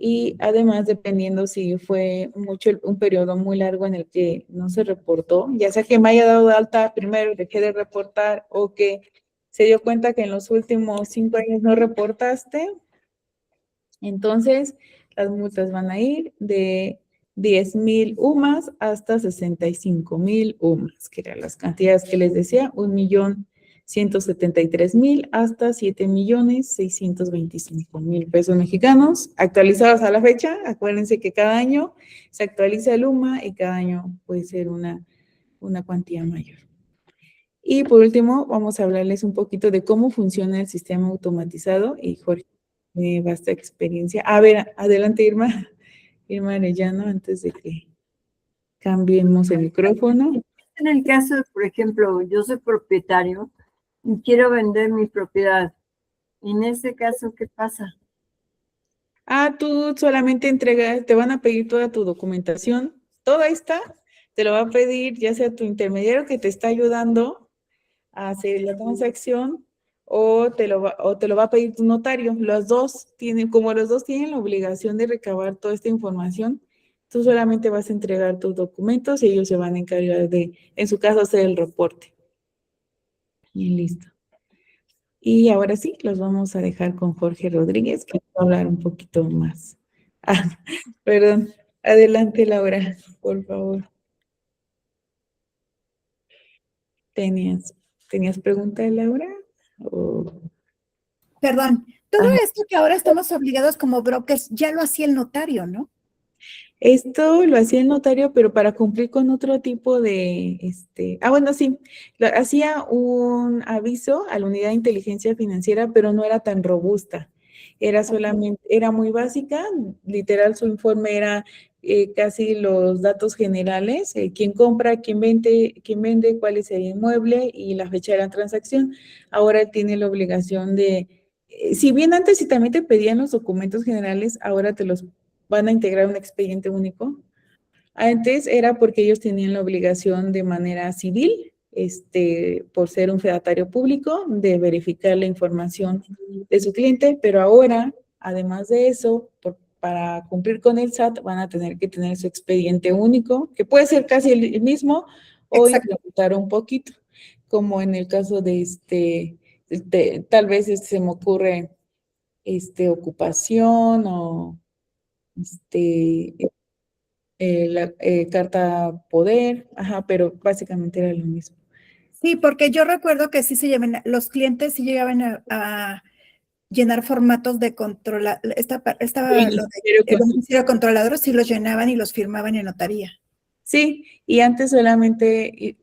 Y además, dependiendo si fue un periodo muy largo en el que no se reportó, ya sea que me haya dado de alta primero, dejé de reportar, o que se dio cuenta que en los últimos 5 años no reportaste, entonces las multas van a ir de 10,000 UMAS hasta 65,000 UMAS, que eran las cantidades que les decía, 1,173,000 hasta 7,625,000 pesos mexicanos, actualizados a la fecha. Acuérdense que cada año se actualiza el UMA y cada año puede ser una cuantía mayor. Y por último, vamos a hablarles un poquito de cómo funciona el sistema automatizado, y Jorge tiene vasta experiencia. A ver, adelante, Irma Arellano, antes de que cambiemos el micrófono. En el caso, por ejemplo, yo soy propietario y quiero vender mi propiedad. En ese caso, ¿qué pasa? Tú solamente entregas, te van a pedir toda tu documentación, toda esta, te lo va a pedir ya sea tu intermediario que te está ayudando a hacer la transacción, o te lo va a pedir tu notario. Como los dos tienen la obligación de recabar toda esta información, tú solamente vas a entregar tus documentos y ellos se van a encargar de, en su caso, hacer el reporte. Y listo. Y ahora sí, los vamos a dejar con Jorge Rodríguez, que va a hablar un poquito más. Perdón. Adelante, Laura, por favor. ¿Tenías pregunta, Laura? Perdón, todo Ajá. esto que ahora estamos obligados como brokers, ya lo hacía el notario, ¿no? Esto lo hacía el notario, pero para cumplir con otro tipo de, bueno, sí, hacía un aviso a la unidad de inteligencia financiera, pero no era tan robusta. Era muy básica, literal, su informe era casi los datos generales, quién compra, quién vende, cuál es el inmueble y la fecha de la transacción. Ahora él tiene la obligación de, si bien antes sí también te pedían los documentos generales, ahora te los van a integrar un expediente único. Antes era porque ellos tenían la obligación de manera civil, por ser un fedatario público, de verificar la información de su cliente, pero ahora, además de eso, para cumplir con el SAT, van a tener que tener su expediente único, que puede ser casi el mismo, o implementar un poquito, como en el caso de tal vez se me ocurre, ocupación o la carta poder, pero básicamente era lo mismo. Sí, porque yo recuerdo que sí los clientes sí llegaban a llenar formatos de control, el beneficiario controlador, sí los llenaban y los firmaban en notaría. Sí, y antes solamente,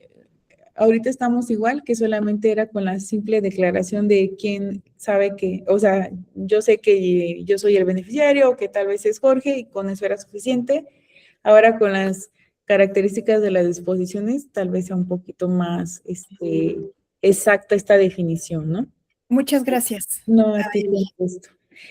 ahorita estamos igual, que solamente era con la simple declaración de quién sabe que, o sea, yo sé que yo soy el beneficiario, o que tal vez es Jorge, y con eso era suficiente. Ahora con las características de las disposiciones, tal vez sea un poquito más exacta esta definición, ¿no? Muchas gracias. No, a ti con gusto.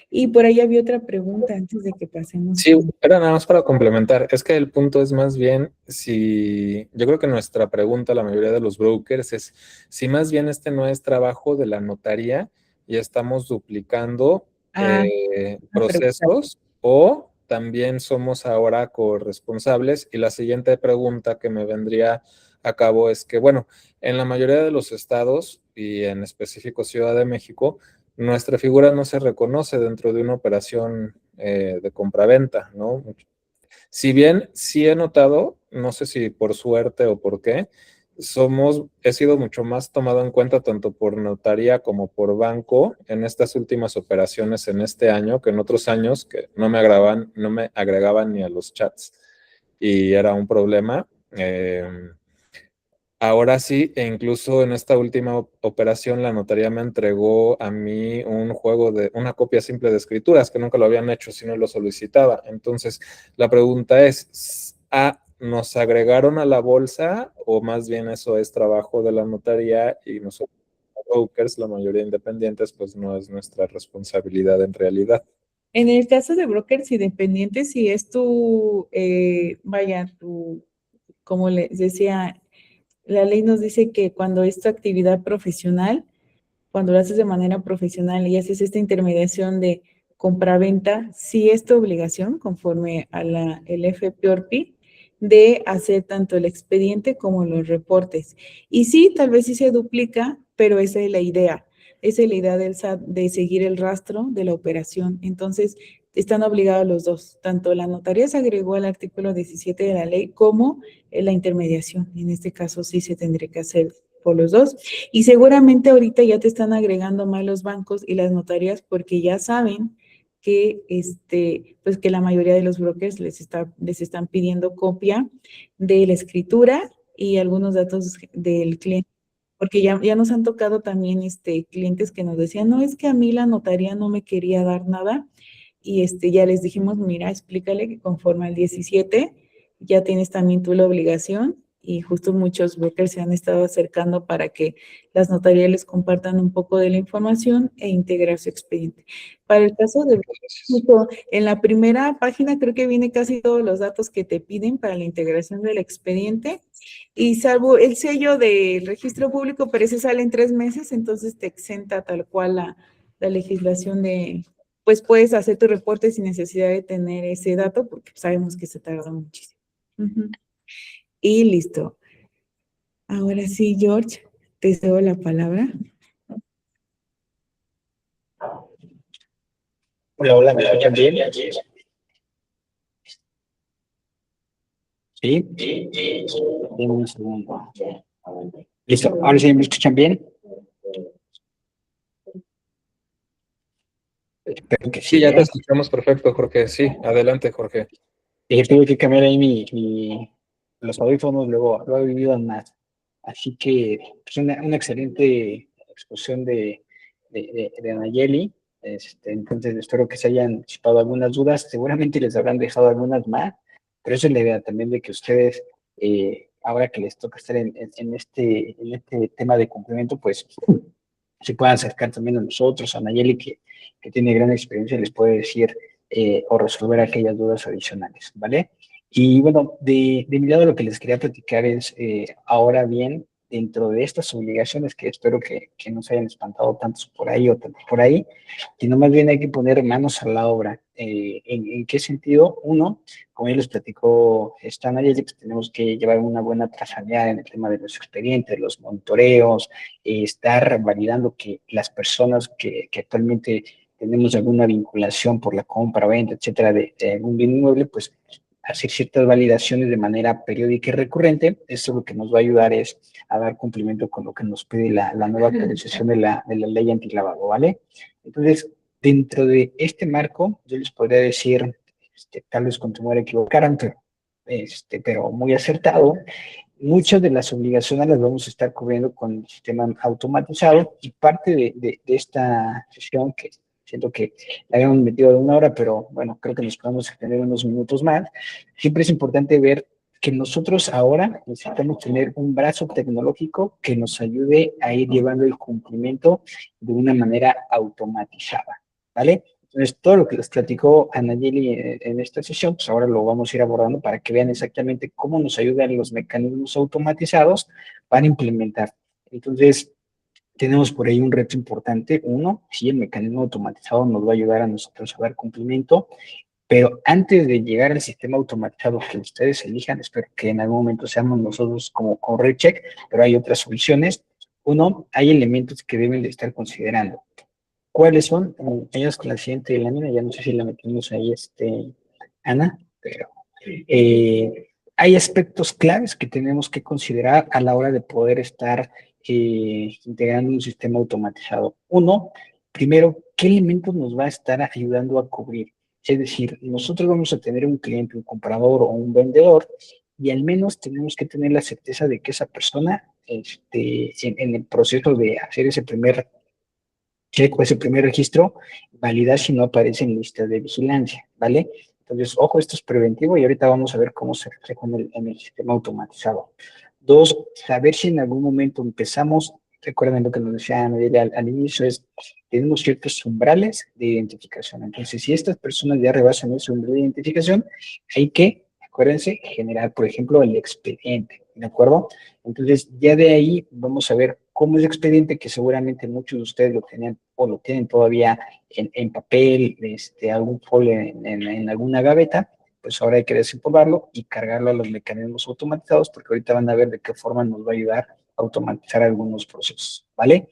Y por ahí había otra pregunta antes de que pasemos. Sí, era nada más para complementar. Es que el punto es más bien si, yo creo que nuestra pregunta, la mayoría de los brokers, es si más bien este no es trabajo de la notaría y estamos duplicando procesos, o también somos ahora corresponsables. Y la siguiente pregunta que me vendría a cabo es que, bueno, en la mayoría de los estados y en específico Ciudad de México, nuestra figura no se reconoce dentro de una operación de compraventa, ¿no? Si bien sí he notado, no sé si por suerte o por qué, he sido mucho más tomado en cuenta tanto por notaría como por banco en estas últimas operaciones en este año, que en otros años que no me agregaban ni a los chats y era un problema. Ahora sí, e incluso en esta última operación, la notaría me entregó a mí una copia simple de escrituras, que nunca lo habían hecho, si no lo solicitaba. Entonces, la pregunta es, ¿nos agregaron a la bolsa o más bien eso es trabajo de la notaría y nosotros, brokers, la mayoría independientes, pues no es nuestra responsabilidad en realidad? En el caso de brokers independientes, si es como les decía, la ley nos dice que cuando es tu actividad profesional, cuando lo haces de manera profesional y haces esta intermediación de compraventa, sí es tu obligación, conforme a el FPORPI, de hacer tanto el expediente como los reportes. Y sí, tal vez sí se duplica, pero esa es la idea. Esa es la idea del SAT, de seguir el rastro de la operación. Entonces, están obligados los dos. Tanto la notaría se agregó al artículo 17 de la ley como la intermediación. En este caso sí se tendría que hacer por los dos. Y seguramente ahorita ya te están agregando más los bancos y las notarías porque ya saben que, pues que la mayoría de los brokers les están pidiendo copia de la escritura y algunos datos del cliente. Porque ya nos han tocado también clientes que nos decían, no, es que a mí la notaría no me quería dar nada. Y ya les dijimos, mira, explícale que conforme al 17 ya tienes también tú la obligación. Y justo muchos brokers se han estado acercando para que las notarías les compartan un poco de la información e integrar su expediente. Para el caso de México, en la primera página creo que viene casi todos los datos que te piden para la integración del expediente. Y salvo el sello del registro público, pero ese sale en 3 meses, entonces te exenta tal cual la legislación pues puedes hacer tu reporte sin necesidad de tener ese dato, porque sabemos que se tarda muchísimo. Y listo. Ahora sí, George, te cedo la palabra. Hola, hola, ¿me escuchan bien? ¿Sí? Deme un segundo. Listo, ahora sí, ¿me escuchan bien? Espero que Sí, sí, ya te escuchamos perfecto, Jorge. Sí, adelante, Jorge. Tuve que cambiar ahí los audífonos, luego lo he vivido más. Así que, pues una excelente exposición de Nayeli. Entonces, espero que se hayan disipado algunas dudas. Seguramente les habrán dejado algunas más, pero esa es la idea también de que ustedes, ahora que les toca estar en este tema de cumplimiento, pues se puedan acercar también a nosotros, a Nayeli, que tiene gran experiencia y les puede decir o resolver aquellas dudas adicionales, ¿vale? Y bueno, de mi lado lo que les quería platicar es, ahora bien, dentro de estas obligaciones que espero que no se hayan espantado tantos por ahí o tantos por ahí, sino más bien hay que poner manos a la obra. ¿En qué sentido? Uno, como ya les platicó esta Nayeli, pues tenemos que llevar una buena trazabilidad en el tema de los expedientes, los monitoreos, estar validando que las personas que actualmente tenemos alguna vinculación por la compra, venta, etcétera, de algún bien inmueble, pues hacer ciertas validaciones de manera periódica y recurrente. Eso lo que nos va a ayudar es a dar cumplimiento con lo que nos pide la nueva actualización de la ley antilavado, ¿vale? Entonces, dentro de este marco, yo les podría decir, tal vez con temor a equivocaran, pero muy acertado, muchas de las obligaciones las vamos a estar cubriendo con el sistema automatizado y parte de esta sesión que siento que la habíamos metido de 1 hora, pero bueno, creo que nos podemos extender unos minutos más. Siempre es importante ver que nosotros ahora necesitamos tener un brazo tecnológico que nos ayude a ir llevando el cumplimiento de una manera automatizada, ¿vale? Entonces, todo lo que les platicó Anayeli en esta sesión, pues ahora lo vamos a ir abordando para que vean exactamente cómo nos ayudan los mecanismos automatizados para implementar. Entonces, tenemos por ahí un reto importante. Uno, sí, el mecanismo automatizado nos va a ayudar a nosotros a dar cumplimiento, pero antes de llegar al sistema automatizado que ustedes elijan, espero que en algún momento seamos nosotros como RedCheck, pero hay otras soluciones. Uno, hay elementos que deben de estar considerando. ¿Cuáles son? Ellos con la siguiente lámina, ya no sé si la metimos ahí, Ana, pero hay aspectos claves que tenemos que considerar a la hora de poder estar integrando un sistema automatizado. Uno, primero, ¿qué elementos nos va a estar ayudando a cubrir? Es decir, nosotros vamos a tener un cliente, un comprador o un vendedor, y al menos tenemos que tener la certeza de que esa persona, en el proceso de hacer ese primer check o ese primer registro, validar si no aparece en lista de vigilancia, ¿vale? Entonces, ojo, esto es preventivo y ahorita vamos a ver cómo se refleja en el sistema automatizado. Dos, saber si en algún momento empezamos, recuerden lo que nos decía al inicio, tenemos ciertos umbrales de identificación. Entonces, si estas personas ya rebasan ese umbral de identificación, hay que, acuérdense, generar, por ejemplo, el expediente, ¿de acuerdo? Entonces, ya de ahí vamos a ver como ese expediente que seguramente muchos de ustedes lo tenían o lo tienen todavía en papel, algún folio en alguna gaveta, pues ahora hay que desempolvarlo y cargarlo a los mecanismos automatizados, porque ahorita van a ver de qué forma nos va a ayudar a automatizar algunos procesos, ¿vale?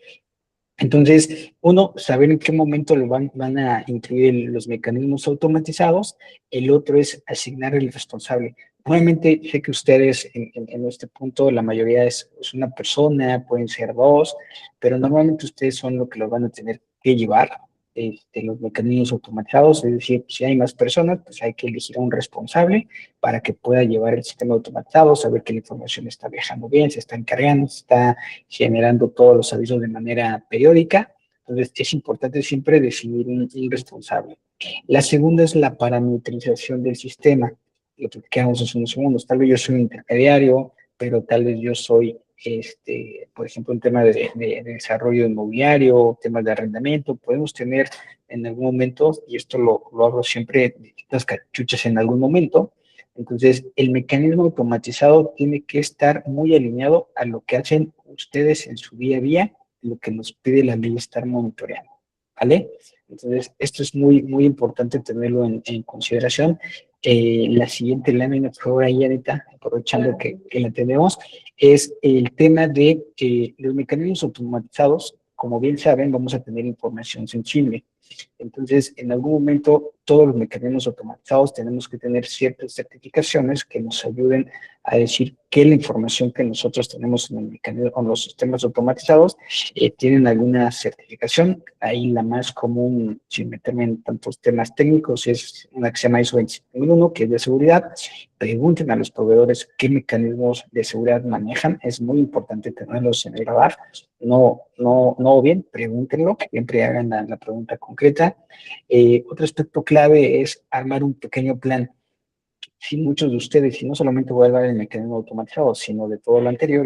Entonces, uno, saber en qué momento lo van a incluir los mecanismos automatizados. El otro es asignar el responsable. Nuevamente, sé que ustedes en este punto, la mayoría es una persona, pueden ser dos, pero normalmente ustedes son los que los van a tener que llevar, los mecanismos automatizados. Es decir, si hay más personas, pues hay que elegir a un responsable para que pueda llevar el sistema automatizado, saber que la información está viajando bien, se está encargando, se está generando todos los avisos de manera periódica. Entonces, es importante siempre definir un responsable. La segunda es la parametrización del sistema. Lo que quedamos hace unos segundos. Tal vez yo soy un intermediario, pero tal vez yo soy, por ejemplo, un tema de desarrollo inmobiliario, temas de arrendamiento. Podemos tener en algún momento, y esto lo hago siempre, distintas cachuchas en algún momento. Entonces, el mecanismo automatizado tiene que estar muy alineado a lo que hacen ustedes en su día a día, lo que nos pide la ley estar monitoreando, ¿vale? Entonces, esto es muy, muy importante tenerlo en consideración. La siguiente lámina, por favor, ahí, Anita, aprovechando que la tenemos, es el tema de los mecanismos automatizados. Como bien saben, vamos a tener información sensible. Entonces, en algún momento, todos los mecanismos automatizados tenemos que tener ciertas certificaciones que nos ayuden a decir que la información que nosotros tenemos en el mecanismo, con los sistemas automatizados, tienen alguna certificación. Ahí la más común, sin meterme en tantos temas técnicos, es una que se llama ISO 27001, que es de seguridad. Pregunten a los proveedores qué mecanismos de seguridad manejan. Es muy importante tenerlos en el radar. No bien, pregúntenlo, siempre hagan la pregunta concreta. Otro aspecto clave es armar un pequeño plan. Si muchos de ustedes, y no solamente voy a hablar del mecanismo automatizado, sino de todo lo anterior,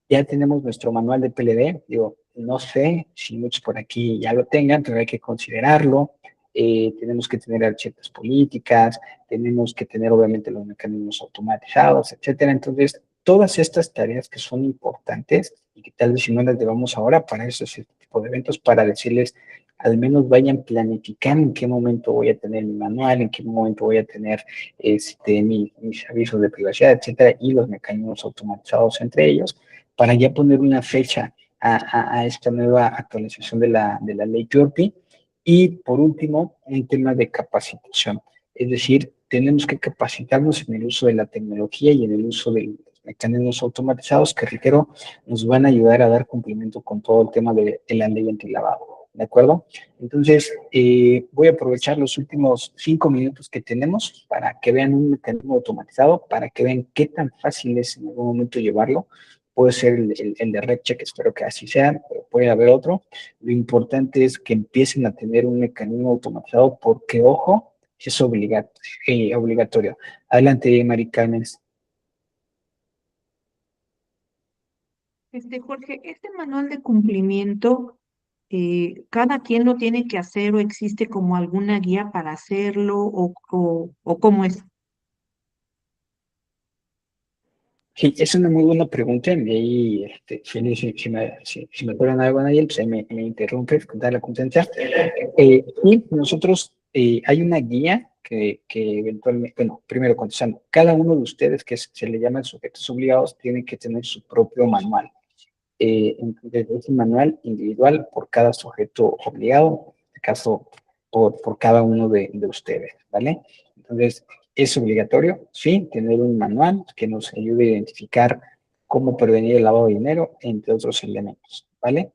ya tenemos nuestro manual de PLD. Digo, no sé si muchos por aquí ya lo tengan, pero hay que considerarlo. Tenemos que tener ciertas políticas, tenemos que tener obviamente los mecanismos automatizados, etcétera. Entonces, todas estas tareas que son importantes y que tal vez si no las llevamos ahora para ese tipo de eventos, para decirles, al menos vayan planificando en qué momento voy a tener mi manual, en qué momento voy a tener mis avisos de privacidad, etcétera, y los mecanismos automatizados entre ellos, para ya poner una fecha a esta nueva actualización de la ley PURPI. Y por último, un tema de capacitación. Es decir, tenemos que capacitarnos en el uso de la tecnología y en el uso de los mecanismos automatizados que, reitero, nos van a ayudar a dar cumplimiento con todo el tema de la ley antilavado. ¿De acuerdo? Entonces, voy a aprovechar los últimos 5 minutos que tenemos para que vean un mecanismo automatizado, para que vean qué tan fácil es en algún momento llevarlo. Puede ser el de RedCheck, espero que así sea, pero puede haber otro. Lo importante es que empiecen a tener un mecanismo automatizado porque, ojo, es obligatorio. Adelante, Mari Carmen. Jorge, este manual de cumplimiento, ¿cada quien lo tiene que hacer o existe como alguna guía para hacerlo o cómo es? Sí, es una muy buena pregunta. Y ahí, Feliz, si me acuerdan algo, Daniel, pues ahí me interrumpe, con toda la confianza. Y nosotros, hay una guía que eventualmente, bueno, primero contestando, cada uno de ustedes que se le llaman sujetos obligados tiene que tener su propio manual. Entonces, es un manual individual por cada sujeto obligado, en este caso, por cada uno de ustedes, ¿vale? Entonces, es obligatorio, sí, tener un manual que nos ayude a identificar cómo prevenir el lavado de dinero, entre otros elementos, ¿vale?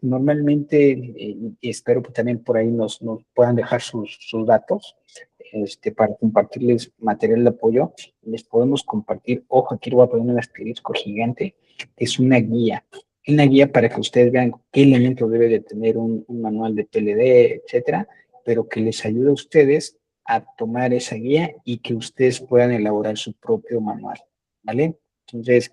Normalmente, y espero que también por ahí nos puedan dejar sus datos, para compartirles material de apoyo. Les podemos compartir, ojo, aquí lo voy a poner un asterisco gigante, es una guía para que ustedes vean qué elementos debe de tener un manual de PLD, etcétera, pero que les ayude a ustedes a tomar esa guía y que ustedes puedan elaborar su propio manual, ¿vale? Entonces,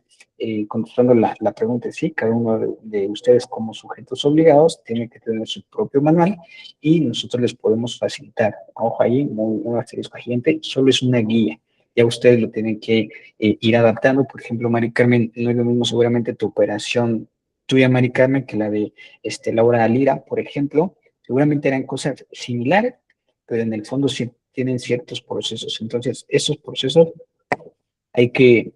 contestando la pregunta, sí, cada uno de ustedes como sujetos obligados tiene que tener su propio manual y nosotros les podemos facilitar. Ojo ahí, un asterisco gigante, solo es una guía. Ya ustedes lo tienen que ir adaptando. Por ejemplo, Mari Carmen, no es lo mismo seguramente tu operación tuya, Mari Carmen, que la de Laura Lira, por ejemplo, seguramente eran cosas similares, pero en el fondo sí tienen ciertos procesos. Entonces, esos procesos hay que,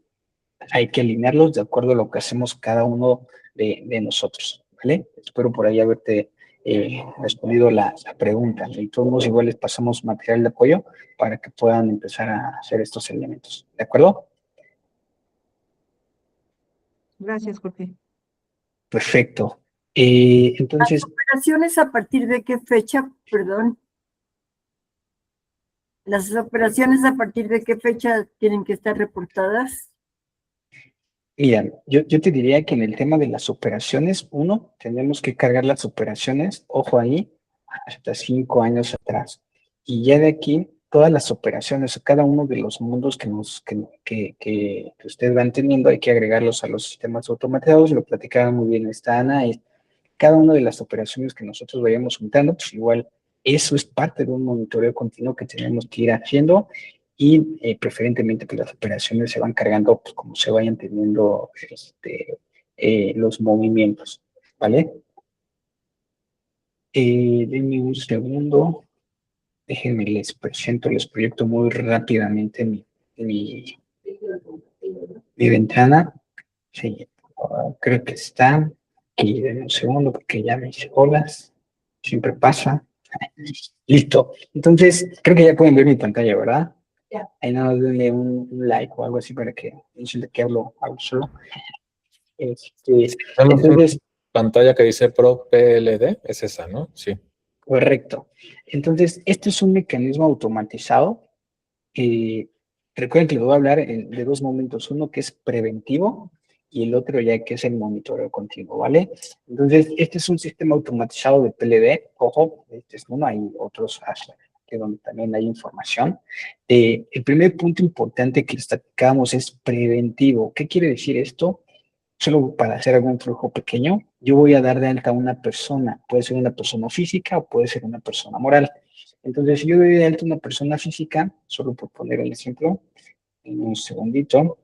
hay que alinearlos de acuerdo a lo que hacemos cada uno de nosotros, ¿vale? Espero por ahí haberte respondido la pregunta. Y todos igual les pasamos material de apoyo para que puedan empezar a hacer estos elementos, ¿de acuerdo? Gracias, Jorge. Perfecto. Entonces, ¿Operaciones a partir de qué fecha? Perdón. ¿Las operaciones a partir de qué fecha tienen que estar reportadas? mira, yo te diría que en el tema de las operaciones, uno, tenemos que cargar las operaciones, ojo ahí, hasta 5 años atrás. Y ya de aquí, todas las operaciones, cada uno de los mundos que ustedes van teniendo, hay que agregarlos a los sistemas automatizados. Lo platicaba muy bien esta Ana, y cada una de las operaciones que nosotros vayamos juntando, pues igual eso es parte de un monitoreo continuo que tenemos que ir haciendo y preferentemente que las operaciones se van cargando pues, como se vayan teniendo los movimientos, ¿vale? Denme un segundo, déjenme les proyecto muy rápidamente mi ventana. Sí, creo que está. Y denme un segundo porque ya me hice olas, siempre pasa. Listo. Entonces, creo que ya pueden ver mi pantalla, ¿verdad? Ya. Ahí nada más denle un like o algo así para que no se le que hablo solo. Tenemos una Entonces, pantalla que dice Pro PLD, es esa, ¿no? Sí. correcto. Entonces, este es un mecanismo automatizado. Recuerden que les voy a hablar de dos momentos, uno que es preventivo y el otro ya que es el monitoreo continuo, ¿vale? Entonces, este es un sistema automatizado de PLD, ojo, este es uno, hay otros que donde también hay información. El primer punto importante que destacamos es preventivo. ¿Qué quiere decir esto? Solo para hacer algún flujo pequeño, yo voy a dar de alta a una persona, puede ser una persona física o puede ser una persona moral. Entonces, si yo doy de alta a una persona física, solo por poner el ejemplo, en un segundito,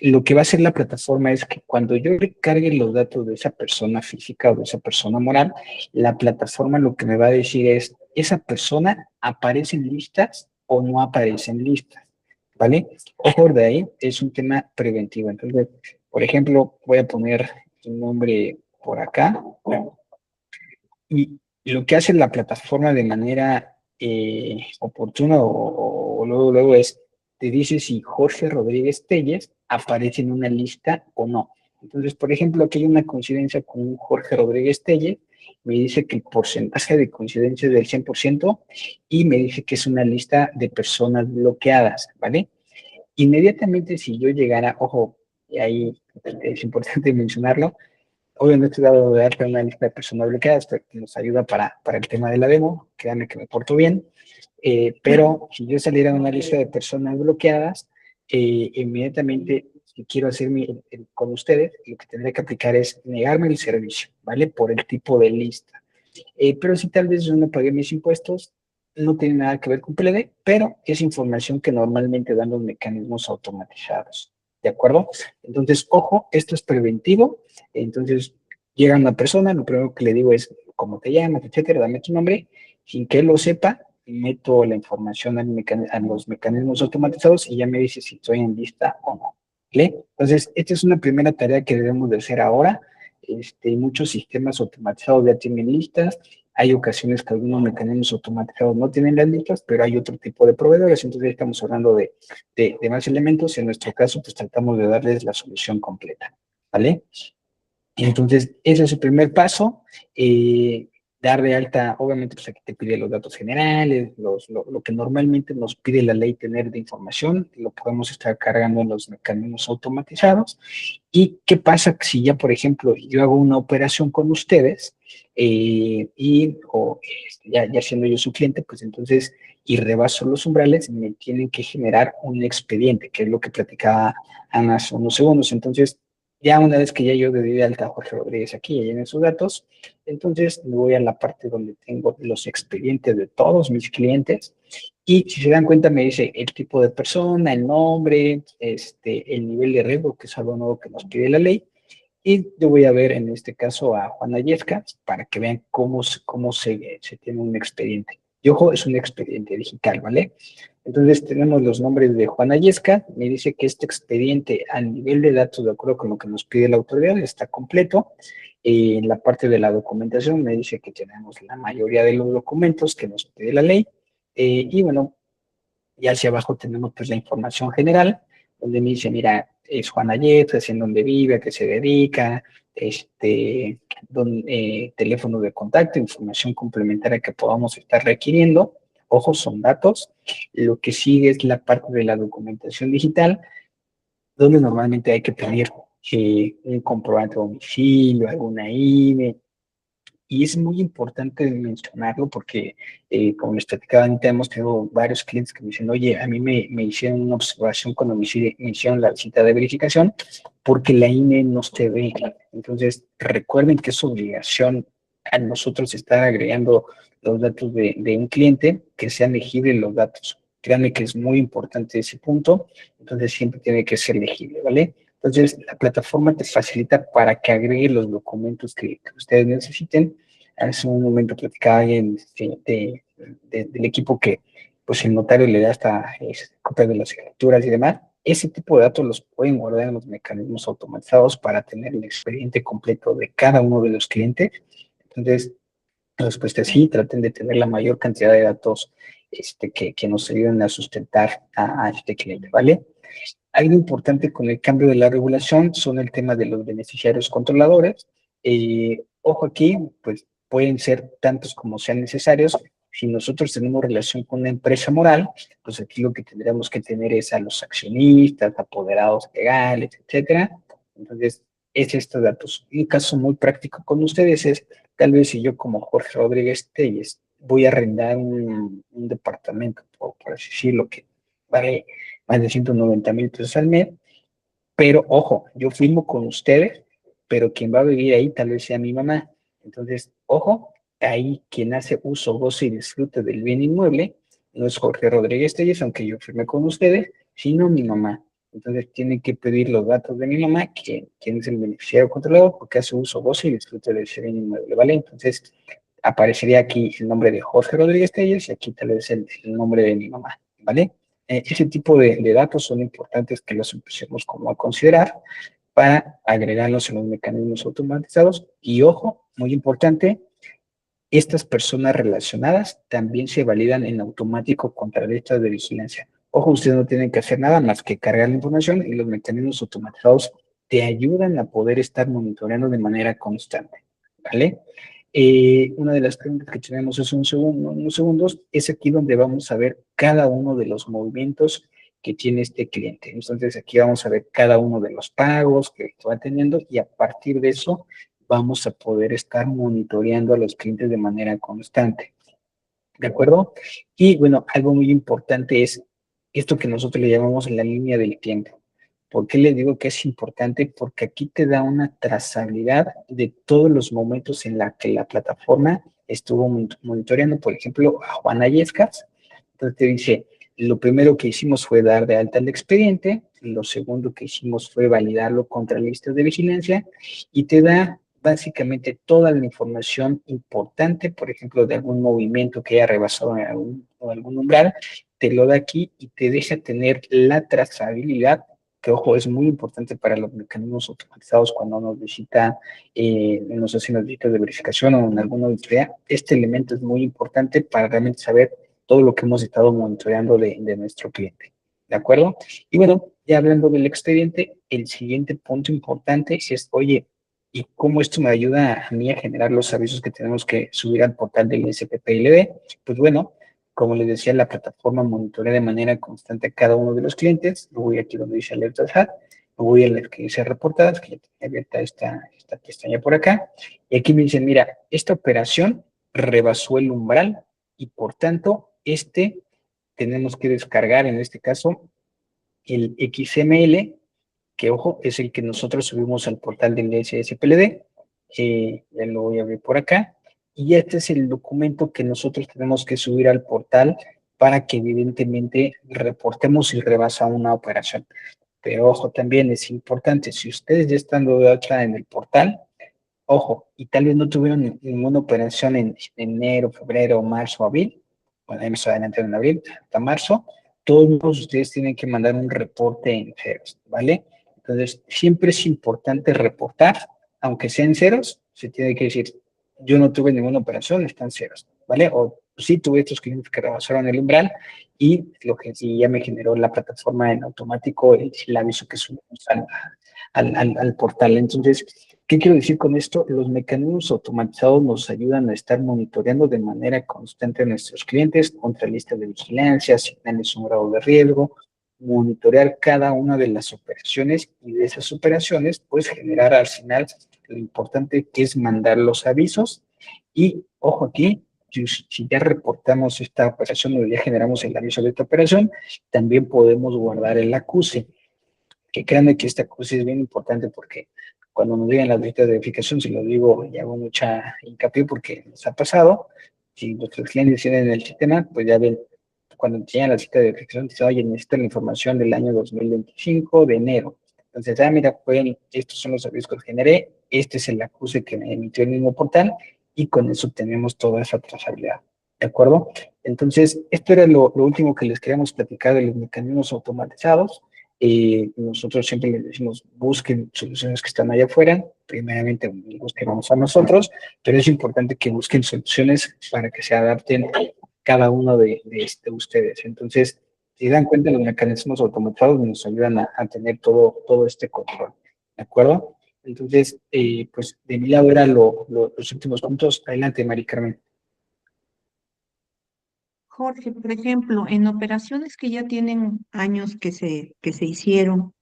lo que va a hacer la plataforma es que cuando yo recargue los datos de esa persona física o de esa persona moral, la plataforma lo que me va a decir es, ¿esa persona aparece en listas o no aparece en listas? ¿Vale? Ojo de ahí, es un tema preventivo. Entonces, por ejemplo, voy a poner un nombre por acá. Y lo que hace la plataforma de manera oportuna o luego es, te dice si Jorge Rodríguez Telles aparece en una lista o no. Entonces, por ejemplo, aquí hay una coincidencia con un Jorge Rodríguez Telles, me dice que el porcentaje de coincidencia es del 100% y me dice que es una lista de personas bloqueadas, ¿vale? Inmediatamente si yo llegara, ojo, y ahí es importante mencionarlo, obviamente he dado de alta una lista de personas bloqueadas, pero que nos ayuda para el tema de la demo, créanme que me porto bien, pero si yo saliera en una lista de personas bloqueadas, inmediatamente si quiero hacer con ustedes, lo que tendré que aplicar es negarme el servicio, ¿vale? Por el tipo de lista. Pero si tal vez yo no pagué mis impuestos, no tiene nada que ver con PLD, pero es información que normalmente dan los mecanismos automatizados, ¿de acuerdo? Entonces, ojo, esto es preventivo. Entonces, llega una persona, lo primero que le digo es cómo te llamas, etcétera, dame tu nombre, sin que él lo sepa, meto la información a los mecanismos automatizados y ya me dice si estoy en lista o no. ¿Vale? Entonces, esta es una primera tarea que debemos de hacer ahora. Muchos sistemas automatizados ya tienen listas. Hay ocasiones que algunos mecanismos automatizados no tienen las listas, pero hay otro tipo de proveedores. Entonces, estamos hablando de más elementos. En nuestro caso, pues tratamos de darles la solución completa. ¿Vale? Entonces, ese es el primer paso. Dar de alta, obviamente, pues aquí te pide los datos generales, lo que normalmente nos pide la ley tener de información, lo podemos estar cargando en los mecanismos automatizados. ¿Y qué pasa si ya, por ejemplo, yo hago una operación con ustedes ya siendo yo su cliente, pues entonces, y rebaso los umbrales, me tienen que generar un expediente, que es lo que platicaba Ana hace unos segundos. Entonces, ya una vez que ya yo le di de alta a Jorge Rodríguez aquí, ya llené sus datos, entonces me voy a la parte donde tengo los expedientes de todos mis clientes y si se dan cuenta me dice el tipo de persona, el nombre, el nivel de riesgo, que es algo nuevo que nos pide la ley, Y yo voy a ver en este caso a Juana Yesca para que vean cómo se tiene un expediente. Y ojo, es un expediente digital, ¿vale? Entonces tenemos los nombres de Juana Yesca, me dice que este expediente a nivel de datos, de acuerdo con lo que nos pide la autoridad, está completo. En la parte de la documentación me dice que tenemos la mayoría de los documentos que nos pide la ley. Y bueno, y hacia abajo tenemos pues la información general, donde me dice, mira, es Juana Yesca, es en dónde vive, a qué se dedica, teléfono de contacto, información complementaria que podamos estar requiriendo. Ojo, son datos. Lo que sigue es la parte de la documentación digital, donde normalmente hay que pedir un comprobante de domicilio, alguna INE, y es muy importante mencionarlo porque, como les platicaba antes, hemos tenido varios clientes que me dicen, oye, a mí me hicieron una observación cuando me hicieron la cita de verificación porque la INE no se ve. Entonces, recuerden que es obligación a nosotros estar agregando los datos de un cliente, que sean legibles los datos. Créanme que es muy importante ese punto, entonces siempre tiene que ser legible, ¿vale? Entonces, la plataforma te facilita para que agregues los documentos que ustedes necesiten. Hace un momento platicaba alguien del equipo que pues el notario le da hasta copias de las escrituras y demás. Ese tipo de datos los pueden guardar en los mecanismos automatizados para tener el expediente completo de cada uno de los clientes. Entonces, la respuesta es sí, traten de tener la mayor cantidad de datos que nos ayuden a sustentar a este cliente, ¿vale? Algo importante con el cambio de la regulación son el tema de los beneficiarios controladores. Ojo aquí, pues pueden ser tantos como sean necesarios. Si nosotros tenemos relación con una empresa moral, pues aquí lo que tendríamos que tener es a los accionistas, apoderados legales, etcétera. Entonces, es estos datos. Un caso muy práctico con ustedes es, tal vez si yo como Jorge Rodríguez Telles voy a arrendar un departamento, por así decirlo, que vale más de 190,000 pesos al mes, pero ojo, yo firmo con ustedes, pero quien va a vivir ahí tal vez sea mi mamá. Entonces, ojo, ahí quien hace uso, goce y disfrute del bien inmueble no es Jorge Rodríguez Telles, aunque yo firme con ustedes, sino mi mamá. Entonces, tienen que pedir los datos de mi mamá, quien es el beneficiario controlador, porque hace uso, goce y disfrute del bien inmueble, ¿vale? Entonces, aparecería aquí el nombre de Jorge Rodríguez Telles y aquí tal vez el nombre de mi mamá, ¿vale? Ese tipo de datos son importantes que los empecemos como a considerar para agregarlos en los mecanismos automatizados. Y ojo, muy importante, estas personas relacionadas también se validan en automático contra listas de vigilancia. Ojo, ustedes no tienen que hacer nada más que cargar la información y los mecanismos automatizados te ayudan a poder estar monitoreando de manera constante, ¿vale? Una de las preguntas que tenemos es unos segundos, es aquí donde vamos a ver cada uno de los movimientos que tiene este cliente. Entonces aquí vamos a ver cada uno de los pagos que va teniendo y a partir de eso vamos a poder estar monitoreando a los clientes de manera constante. ¿De acuerdo? Y bueno, algo muy importante es esto que nosotros le llamamos la línea del tiempo. ¿Por qué les digo que es importante? Porque aquí te da una trazabilidad de todos los momentos en la que la plataforma estuvo monitoreando, por ejemplo, a Juana Yescas. Entonces te dice, lo primero que hicimos fue dar de alta el expediente, lo segundo que hicimos fue validarlo contra listas de vigilancia y te da básicamente toda la información importante, por ejemplo, de algún movimiento que haya rebasado en algún umbral, te lo da aquí y te deja tener la trazabilidad, que ojo, es muy importante para los mecanismos automatizados cuando nos hacen las visitas de verificación o en alguna auditoría. Este elemento es muy importante para realmente saber todo lo que hemos estado monitoreando de nuestro cliente. ¿De acuerdo? Y bueno, ya hablando del expediente, el siguiente punto importante es, oye, ¿y cómo esto me ayuda a mí a generar los avisos que tenemos que subir al portal del SPPLD? Pues bueno, como les decía, la plataforma monitorea de manera constante a cada uno de los clientes. Me voy aquí donde dice alertas HAT, me voy a la que dice reportadas, que ya tenía abierta esta pestaña por acá, y aquí me dicen, mira, esta operación rebasó el umbral y por tanto, tenemos que descargar, en este caso, el XML, que ojo, es el que nosotros subimos al portal del SSPLD, ya lo voy a abrir por acá, y este es el documento que nosotros tenemos que subir al portal para que evidentemente reportemos si rebasa una operación. Pero ojo, también es importante, si ustedes ya están de alta en el portal, ojo, y tal vez no tuvieron ninguna operación en enero, febrero, marzo, abril, bueno, ahí me estoy adelantando en abril, hasta marzo, todos ustedes tienen que mandar un reporte en ceros, ¿vale? Entonces, siempre es importante reportar, aunque sean ceros, se tiene que decir, yo no tuve ninguna operación, están ceros, ¿vale? O sí tuve estos clientes que rebasaron el umbral y lo que sí ya me generó la plataforma en automático el aviso que subimos al portal. Entonces, ¿qué quiero decir con esto? Los mecanismos automatizados nos ayudan a estar monitoreando de manera constante a nuestros clientes contra listas de vigilancia, señales un grado de riesgo, monitorear cada una de las operaciones y de esas operaciones, pues generar al final lo importante que es mandar los avisos y, ojo aquí, si ya reportamos esta operación o ya generamos el aviso de esta operación, también podemos guardar el acuse. Que créanme que esta cosa es bien importante porque cuando nos digan las visitas de verificación, si lo digo y hago mucha hincapié porque nos ha pasado, si nuestros clientes tienen el sistema, pues ya ven, cuando llegan la cita de verificación, dicen, oye, necesito la información del año 2025 de enero. Entonces, mira, pueden, estos son los servicios que generé, este es el acuse que me emitió el mismo portal y con eso tenemos toda esa trazabilidad. ¿De acuerdo? Entonces, esto era lo último que les queríamos platicar de los mecanismos automatizados. Nosotros siempre les decimos, busquen soluciones que están allá afuera, primeramente busquemos a nosotros, pero es importante que busquen soluciones para que se adapten a cada uno de ustedes. Entonces, si dan cuenta, los mecanismos automatizados nos ayudan a tener todo este control, ¿de acuerdo? Entonces, pues de mi lado eran los últimos puntos. Adelante, Mari Carmen. Jorge, por ejemplo, en operaciones que ya tienen años que se hicieron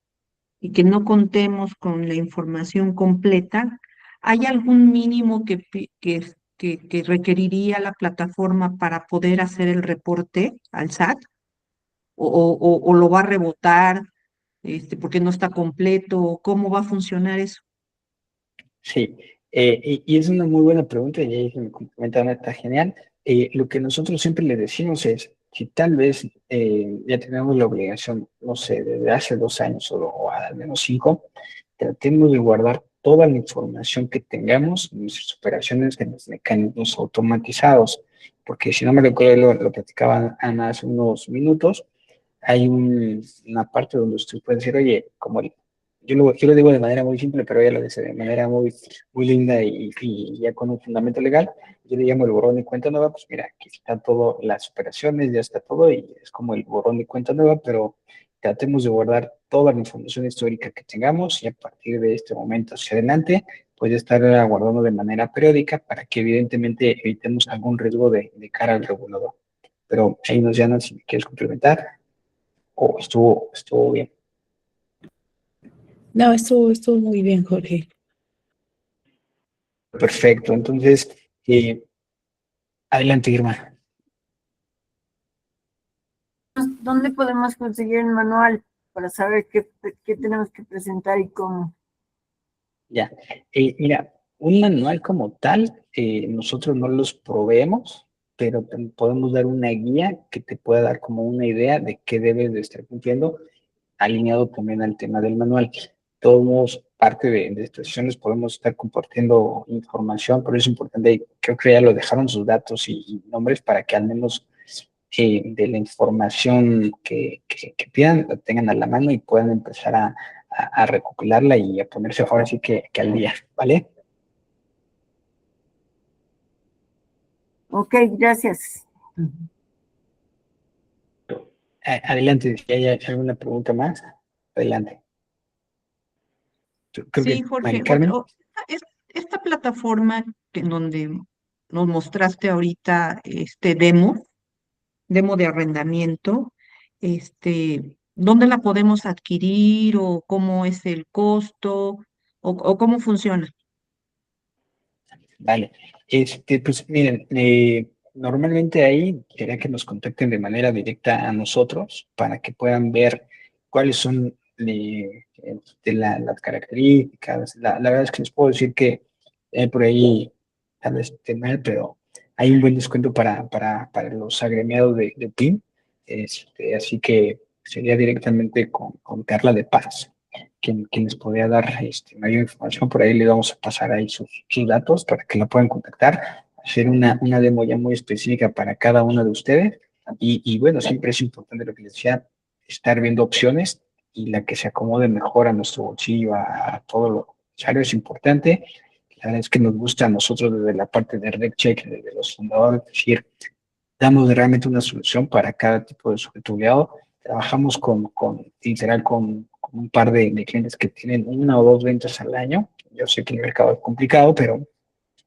y que no contemos con la información completa, ¿hay algún mínimo que requeriría la plataforma para poder hacer el reporte al SAT? ¿O lo va a rebotar porque no está completo? ¿Cómo va a funcionar eso? Sí, y es una muy buena pregunta y ahí me comentaron, está genial. Lo que nosotros siempre le decimos es, si tal vez ya tenemos la obligación, no sé, desde hace 2 años o al menos 5, tratemos de guardar toda la información que tengamos en nuestras operaciones, en los mecanismos automatizados, porque si no me recuerdo, lo platicaba Ana hace unos minutos, hay una parte donde usted puede decir, oye, como yo lo digo de manera muy simple, pero ella lo dice de manera muy linda y ya con un fundamento legal, yo le llamo el borrón y cuenta nueva, pues mira, aquí están todas las operaciones, ya está todo y es como el borrón y cuenta nueva, pero tratemos de guardar toda la información histórica que tengamos y a partir de este momento hacia adelante, pues estar guardando de manera periódica para que evidentemente evitemos algún riesgo de cara al regulador. Pero ahí nos llaman si quieres complementar. Oh, estuvo bien. No, estuvo muy bien, Jorge. Perfecto. Entonces, adelante, Irma. ¿Dónde podemos conseguir el manual para saber qué tenemos que presentar y cómo? Ya. Mira, un manual como tal, nosotros no los proveemos, pero podemos dar una guía que te pueda dar como una idea de qué debes de estar cumpliendo, alineado también al tema del manual. Todos, parte de estas sesiones podemos estar compartiendo información, pero es importante, creo que ya lo dejaron sus datos y nombres para que al menos de la información que pidan, la tengan a la mano y puedan empezar a recopilarla y a ponerse ahora sí que al día, ¿vale? Ok, gracias. Adelante, si hay alguna pregunta más, adelante. Creo Sí, que, Jorge, Mari Carmen. esta plataforma en donde nos mostraste ahorita este demo de arrendamiento, ¿dónde la podemos adquirir o cómo es el costo o cómo funciona? Vale. Pues miren, normalmente ahí quería que nos contacten de manera directa a nosotros para que puedan ver cuáles son las características. La verdad es que les puedo decir que por ahí, tal vez esté mal, pero hay un buen descuento para los agremiados de PIN. Así que sería directamente con Carla de Paz, quien les podría dar mayor información. Por ahí le vamos a pasar ahí sus datos para que la puedan contactar, hacer una demo ya muy específica para cada uno de ustedes. Y bueno, siempre es importante lo que les decía, estar viendo opciones y la que se acomode mejor a nuestro bolsillo, a todo lo necesario es importante. La verdad es que nos gusta a nosotros desde la parte de RegCheck, desde los fundadores, decir, damos realmente una solución para cada tipo de sujeto obligado. Trabajamos literal con un par de clientes que tienen una o dos ventas al año. Yo sé que el mercado es complicado, pero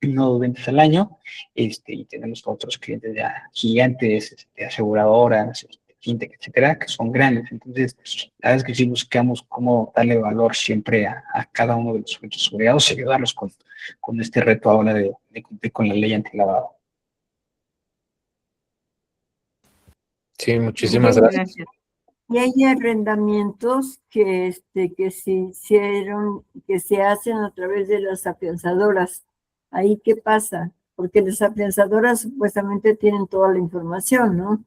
una o dos ventas al año. Y tenemos otros clientes ya gigantes, aseguradoras, fintech, etcétera, que son grandes. Entonces, la verdad es que sí buscamos cómo darle valor siempre a cada uno de los sujetos obligados y ayudarlos con este reto ahora de cumplir con la ley antilavado. Sí, muchísimas Muchas gracias. gracias. Y hay arrendamientos que se hicieron, que se hacen a través de las afianzadoras. ¿Ahí qué pasa? Porque las afianzadoras supuestamente tienen toda la información, ¿no?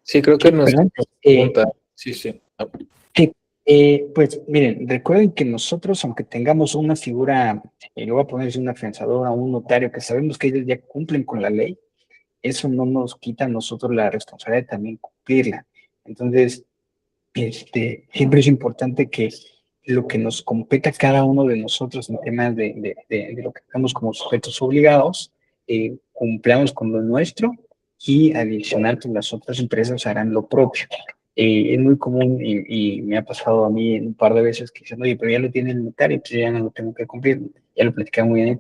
Sí, creo que nuestra Perdón. pregunta, sí, sí. Sí, pues miren, recuerden que nosotros, aunque tengamos una figura, lo voy a poner una afianzadora, un notario, que sabemos que ellos ya cumplen con la ley, eso no nos quita a nosotros la responsabilidad de también cumplirla. Entonces, siempre es importante que lo que nos compete a cada uno de nosotros en temas de lo que estamos como sujetos obligados, cumplamos con lo nuestro y adicional, pues las otras empresas harán lo propio. Es muy común y me ha pasado a mí un par de veces que dicen, oye, pero ya lo tiene el notario, pues ya no lo tengo que cumplir, ya lo platicamos muy bien.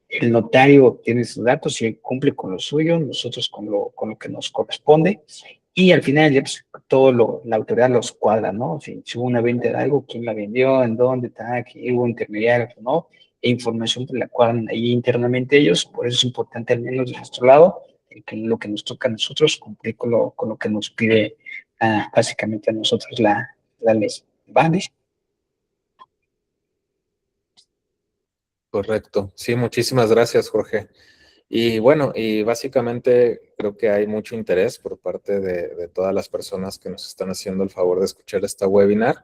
El notario tiene sus datos y él cumple con lo suyo, nosotros con lo que nos corresponde, y al final ya pues, la autoridad los cuadra, ¿no? Si hubo una venta de algo, quién la vendió, en dónde está, que hubo intermediarios o no, e información que la cuadran ahí internamente ellos, por eso es importante al menos de nuestro lado, que lo que nos toca a nosotros, cumplir con lo que nos pide básicamente a nosotros la ley. ¿Vale? Correcto. Sí, muchísimas gracias, Jorge. Y bueno, y básicamente creo que hay mucho interés por parte de todas las personas que nos están haciendo el favor de escuchar esta webinar.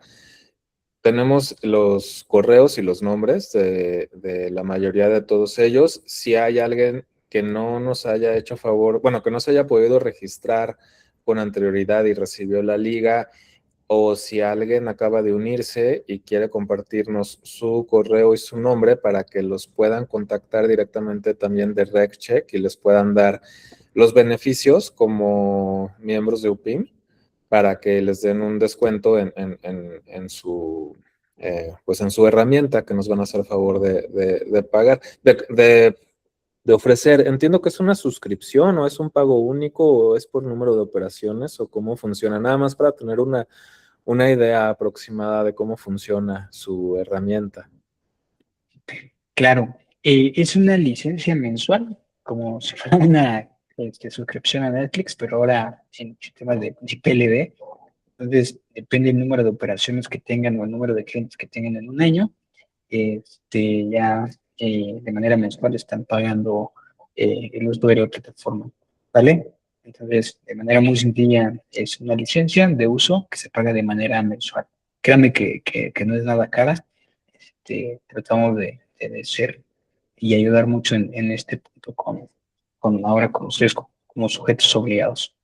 Tenemos los correos y los nombres de la mayoría de todos ellos. Si hay alguien que no nos haya hecho favor, bueno, que no se haya podido registrar con anterioridad y recibió la liga, o si alguien acaba de unirse y quiere compartirnos su correo y su nombre para que los puedan contactar directamente también de RegCheck y les puedan dar los beneficios como miembros de UPIM para que les den un descuento en su pues en su herramienta que nos van a hacer favor de pagar, de ofrecer. Entiendo que es una suscripción o es un pago único o es por número de operaciones o cómo funciona, nada más para tener una idea aproximada de cómo funciona su herramienta. Claro, es una licencia mensual, como si fuera una suscripción a Netflix, pero ahora en sistemas de PLD. Entonces, depende del número de operaciones que tengan o el número de clientes que tengan en un año. Ya de manera mensual están pagando el uso de la plataforma, ¿vale? Entonces, de manera muy sencilla, es una licencia de uso que se paga de manera mensual. Créanme que no es nada cara. Tratamos de ser y ayudar mucho en este punto ahora con ustedes como sujetos obligados.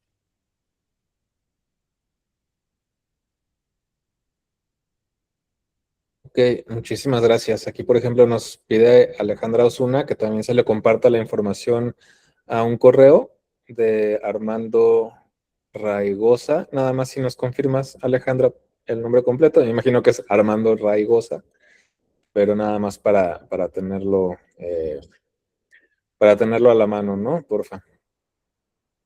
Ok, muchísimas gracias. Aquí, por ejemplo, nos pide Alejandra Osuna que también se le comparta la información a un correo de Armando Raigosa. Nada más si nos confirmas, Alejandra, el nombre completo. Me imagino que es Armando Raigosa, pero nada más para tenerlo a la mano, ¿no? Porfa.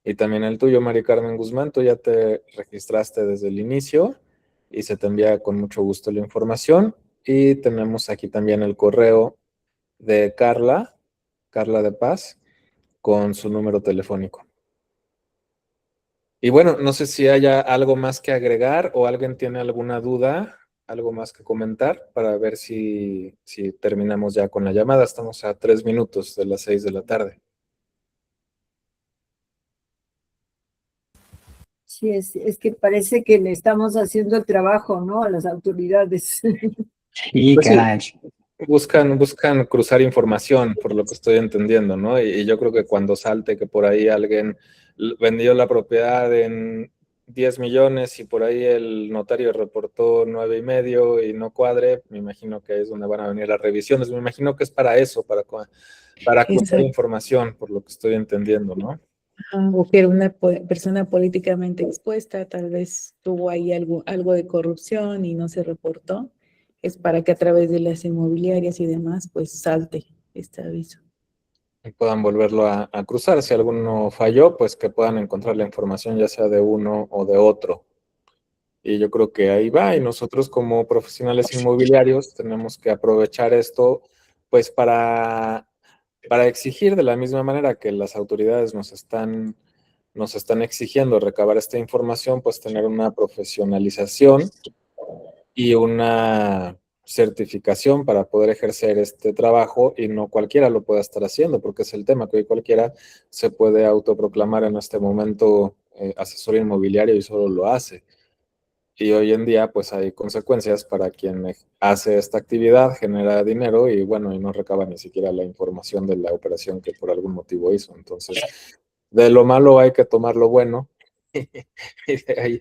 Y también el tuyo, Mari Carmen Guzmán, tú ya te registraste desde el inicio y se te envía con mucho gusto la información. Y tenemos aquí también el correo de Carla de Paz, con su número telefónico. Y bueno, no sé si haya algo más que agregar o alguien tiene alguna duda algo más que comentar para ver si terminamos ya con la llamada. Estamos a 3 minutos de las 6 de la tarde. Sí, es que parece que le estamos haciendo el trabajo, ¿no? A las autoridades. Sí, Pues sí, caray. buscan cruzar información, por lo que estoy entendiendo, ¿no? Y yo creo que cuando salte que por ahí alguien vendió la propiedad en 10 millones y por ahí el notario reportó 9,5 y no cuadre, me imagino que es donde van a venir las revisiones. Me imagino que es para eso, para cruzar Exacto. información, por lo que estoy entendiendo, ¿no? O que era una persona políticamente expuesta, tal vez tuvo ahí algo de corrupción y no se reportó. Es para que a través de las inmobiliarias y demás, pues salte este aviso. Y puedan volverlo a cruzar. Si alguno falló, pues que puedan encontrar la información ya sea de uno o de otro. Y yo creo que ahí va, y nosotros como profesionales inmobiliarios tenemos que aprovechar esto, pues para exigir de la misma manera que las autoridades nos están exigiendo recabar esta información, pues tener una profesionalización y una certificación para poder ejercer este trabajo y no cualquiera lo pueda estar haciendo, porque es el tema que hoy cualquiera se puede autoproclamar en este momento asesor inmobiliario y solo lo hace. Y hoy en día, pues hay consecuencias para quien hace esta actividad, genera dinero y bueno, y no recaba ni siquiera la información de la operación que por algún motivo hizo. Entonces, de lo malo hay que tomar lo bueno. Y de ahí,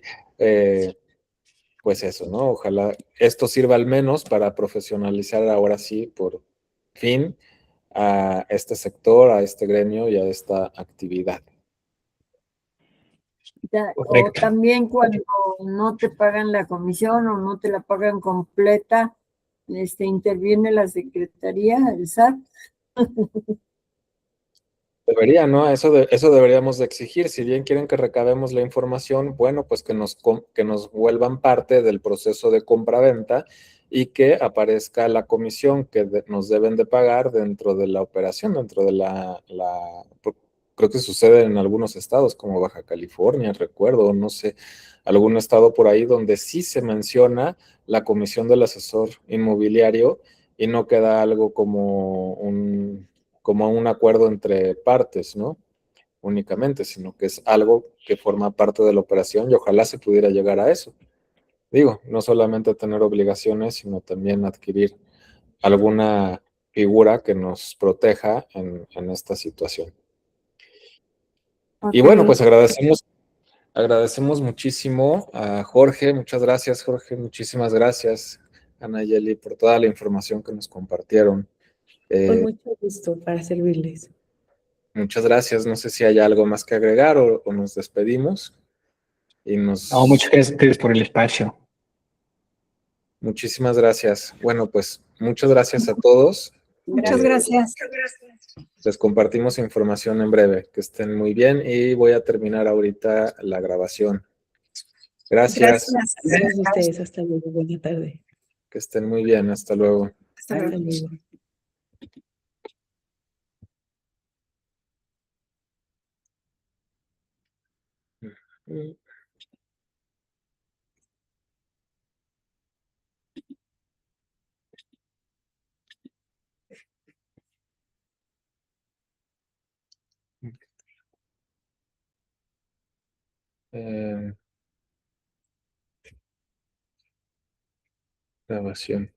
pues eso, ¿no? Ojalá esto sirva al menos para profesionalizar ahora sí, por fin, a este sector, a este gremio y a esta actividad. O Correcto. también cuando no te pagan la comisión o no te la pagan completa, interviene la Secretaría, el SAT. Debería, ¿no? Eso deberíamos de exigir. Si bien quieren que recabemos la información, bueno, pues que nos vuelvan parte del proceso de compraventa y que aparezca la comisión que nos deben de pagar dentro de la operación, dentro de creo que sucede en algunos estados como Baja California, recuerdo, no sé, algún estado por ahí donde sí se menciona la comisión del asesor inmobiliario y no queda algo como un acuerdo entre partes, ¿no? Únicamente, sino que es algo que forma parte de la operación y ojalá se pudiera llegar a eso. Digo, no solamente tener obligaciones, sino también adquirir alguna figura que nos proteja en esta situación. Y Ok, bueno, pues agradecemos muchísimo a Jorge, muchas gracias Jorge, muchísimas gracias Anayeli por toda la información que nos compartieron. Con Eh, mucho gusto para servirles. Muchas gracias. No sé si hay algo más que agregar o nos despedimos. Y No, muchas gracias a ustedes por el espacio. muchísimas gracias. Bueno, pues muchas gracias a todos. Muchas Eh, gracias. Les compartimos información en breve. Que estén muy bien y voy a terminar ahorita la grabación. Gracias. Gracias. Gracias a ustedes. Hasta luego. Buena tarde. Que estén muy bien. Hasta luego. Hasta Hasta luego. luego. Eh, Grabación.